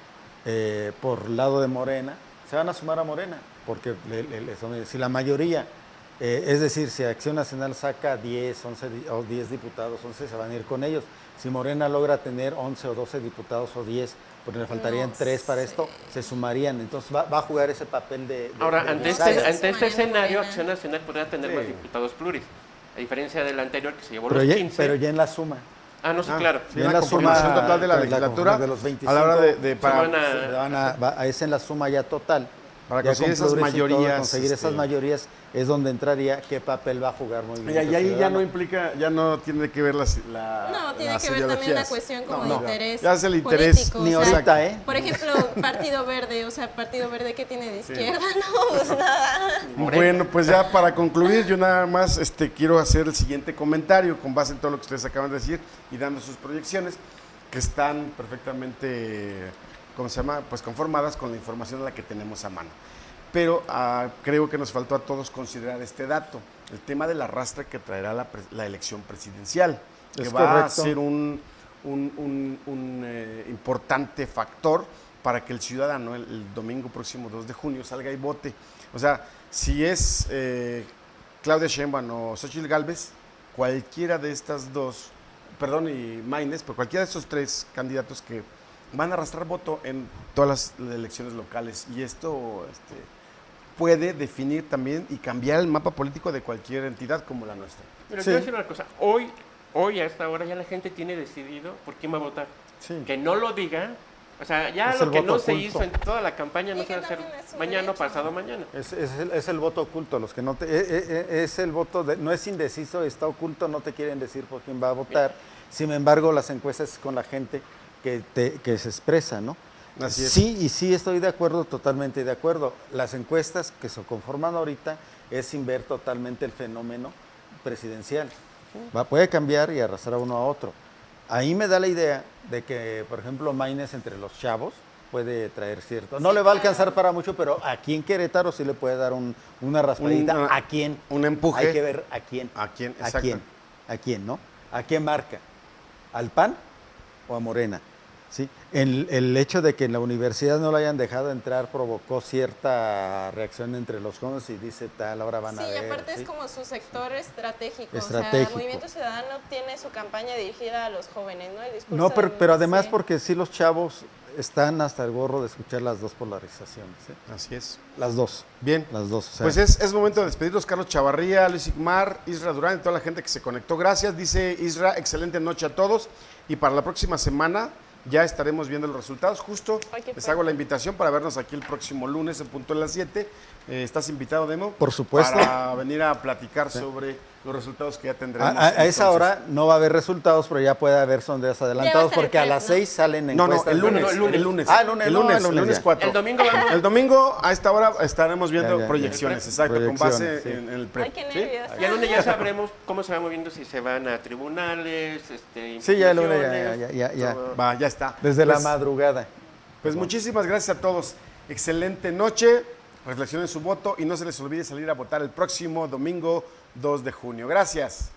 por lado de Morena, se van a sumar a Morena, porque si la mayoría, es decir, si Acción Nacional saca 10, 11 o 10 diputados, 11 se van a ir con ellos. Si Morena logra tener 11 o 12 diputados o 10, porque le faltarían 3 para esto, se sumarían. Entonces va a jugar ese papel de Ahora, de ante bisagra. este escenario, Morena. Acción Nacional podría tener más diputados pluris, a diferencia del anterior que se llevó pero los ya, 15. pero ya en la suma. Ah, no, sí, claro. Sí, Ya en en la la conformación suma, total de la con la legislatura, conformación de los 25, a la hora de van es en la suma ya total. Para Ya conseguir con esas pluris y todo, mayorías, conseguir esas mayorías es donde entraría qué papel va a jugar Movimiento Y ahí ya Ciudadano. no implica, ya no tiene que ver No, tiene las que ver también la ideologías. cuestión como No, de interés ya es el interés. político. Ni o sea, ahorita, ¿eh? Por ejemplo, Partido Verde, o sea, Partido Verde, ¿qué tiene de izquierda? No, pues nada. Bueno, pues ya para concluir, yo nada más quiero hacer el siguiente comentario con base en todo lo que ustedes acaban de decir y dando sus proyecciones, que están perfectamente, ¿cómo se llama? Pues conformadas con la información a la que tenemos a mano. Pero creo que nos faltó a todos considerar este dato, el tema del arrastre que traerá la elección presidencial, que Es va a correcto. ser un importante factor para que el ciudadano el domingo próximo 2 de junio salga y vote. O sea, si es Claudia Sheinbaum o Xochitl Gálvez, cualquiera de estas dos, y Maynes, pero cualquiera de esos 3 candidatos que van a arrastrar voto en todas las elecciones locales. Y esto puede definir también y cambiar el mapa político de cualquier entidad como la nuestra. Pero Sí. quiero decir una cosa, hoy a esta hora ya la gente tiene decidido por quién va a votar. Sí. Que no lo diga, o sea, ya Es lo el que voto no se oculto. hizo en toda la campaña no Y se va a que hacer también es un mañana o derecho. pasado mañana. Es el voto oculto, los que no es el voto, no es indeciso, está oculto, no te quieren decir por quién va a votar. Sin embargo, las encuestas es con la gente que se expresa, ¿no? Así es. Sí, y sí estoy de acuerdo, totalmente de acuerdo. Las encuestas que se conforman ahorita es sin ver totalmente el fenómeno presidencial. Puede cambiar y arrastrar a uno a otro. Ahí me da la idea de que, por ejemplo, Maynes entre los chavos puede traer cierto. No le va a alcanzar para mucho, pero aquí en Querétaro sí le puede dar una raspadita. ¿A quién? Un empuje. Hay que ver a quién. ¿A quién? ¿A Exacto. quién? ¿A quién, no? ¿A quién marca? ¿Al PAN o a Morena? ¿Sí? El hecho de que en la universidad no lo hayan dejado entrar provocó cierta reacción entre los jóvenes y dice tal, ahora van Sí, a ver. y aparte ¿sí? es como su sector estratégico. O Estratégico. sea, Movimiento Ciudadano tiene su campaña dirigida a los jóvenes, ¿no? El discurso No, pero además sí. porque sí los chavos están hasta el gorro de escuchar las dos polarizaciones. ¿eh? Así es. Las dos. Bien. Las dos. o sea, Pues es momento de despedirnos, Carlos Chavarría, Luis Igmar, Isra Durán y toda la gente que se conectó. Gracias, dice Isra, excelente noche a todos. Y para la próxima semana ya estaremos viendo los resultados. Justo Ay, qué les hago la invitación para vernos aquí el próximo lunes en punto de las 7. ¿Estás invitado, Demo? Por supuesto. Para venir a platicar sobre los resultados que ya tendremos. A esa entonces. hora no va a haber resultados, pero ya puede haber sondeos adelantados, ser porque a el las 6 salen No, encuestas. el lunes. No, El lunes. Ah, el lunes, el lunes ya. 4. El domingo vamos. El domingo a esta hora estaremos viendo Ya. proyecciones, El exacto, con base Proyecciones, sí. en el PREP. Ay, qué ¿sí? nervios. Y el lunes ya sabremos cómo se va moviendo, si se van a tribunales, Sí, ya el lunes, impugnaciones, ya. todo. Va, ya está. Desde la Pues- madrugada. Pues muchísimas gracias a todos. Excelente noche. Reflexionen su voto y no se les olvide salir a votar el próximo domingo 2 de junio. Gracias.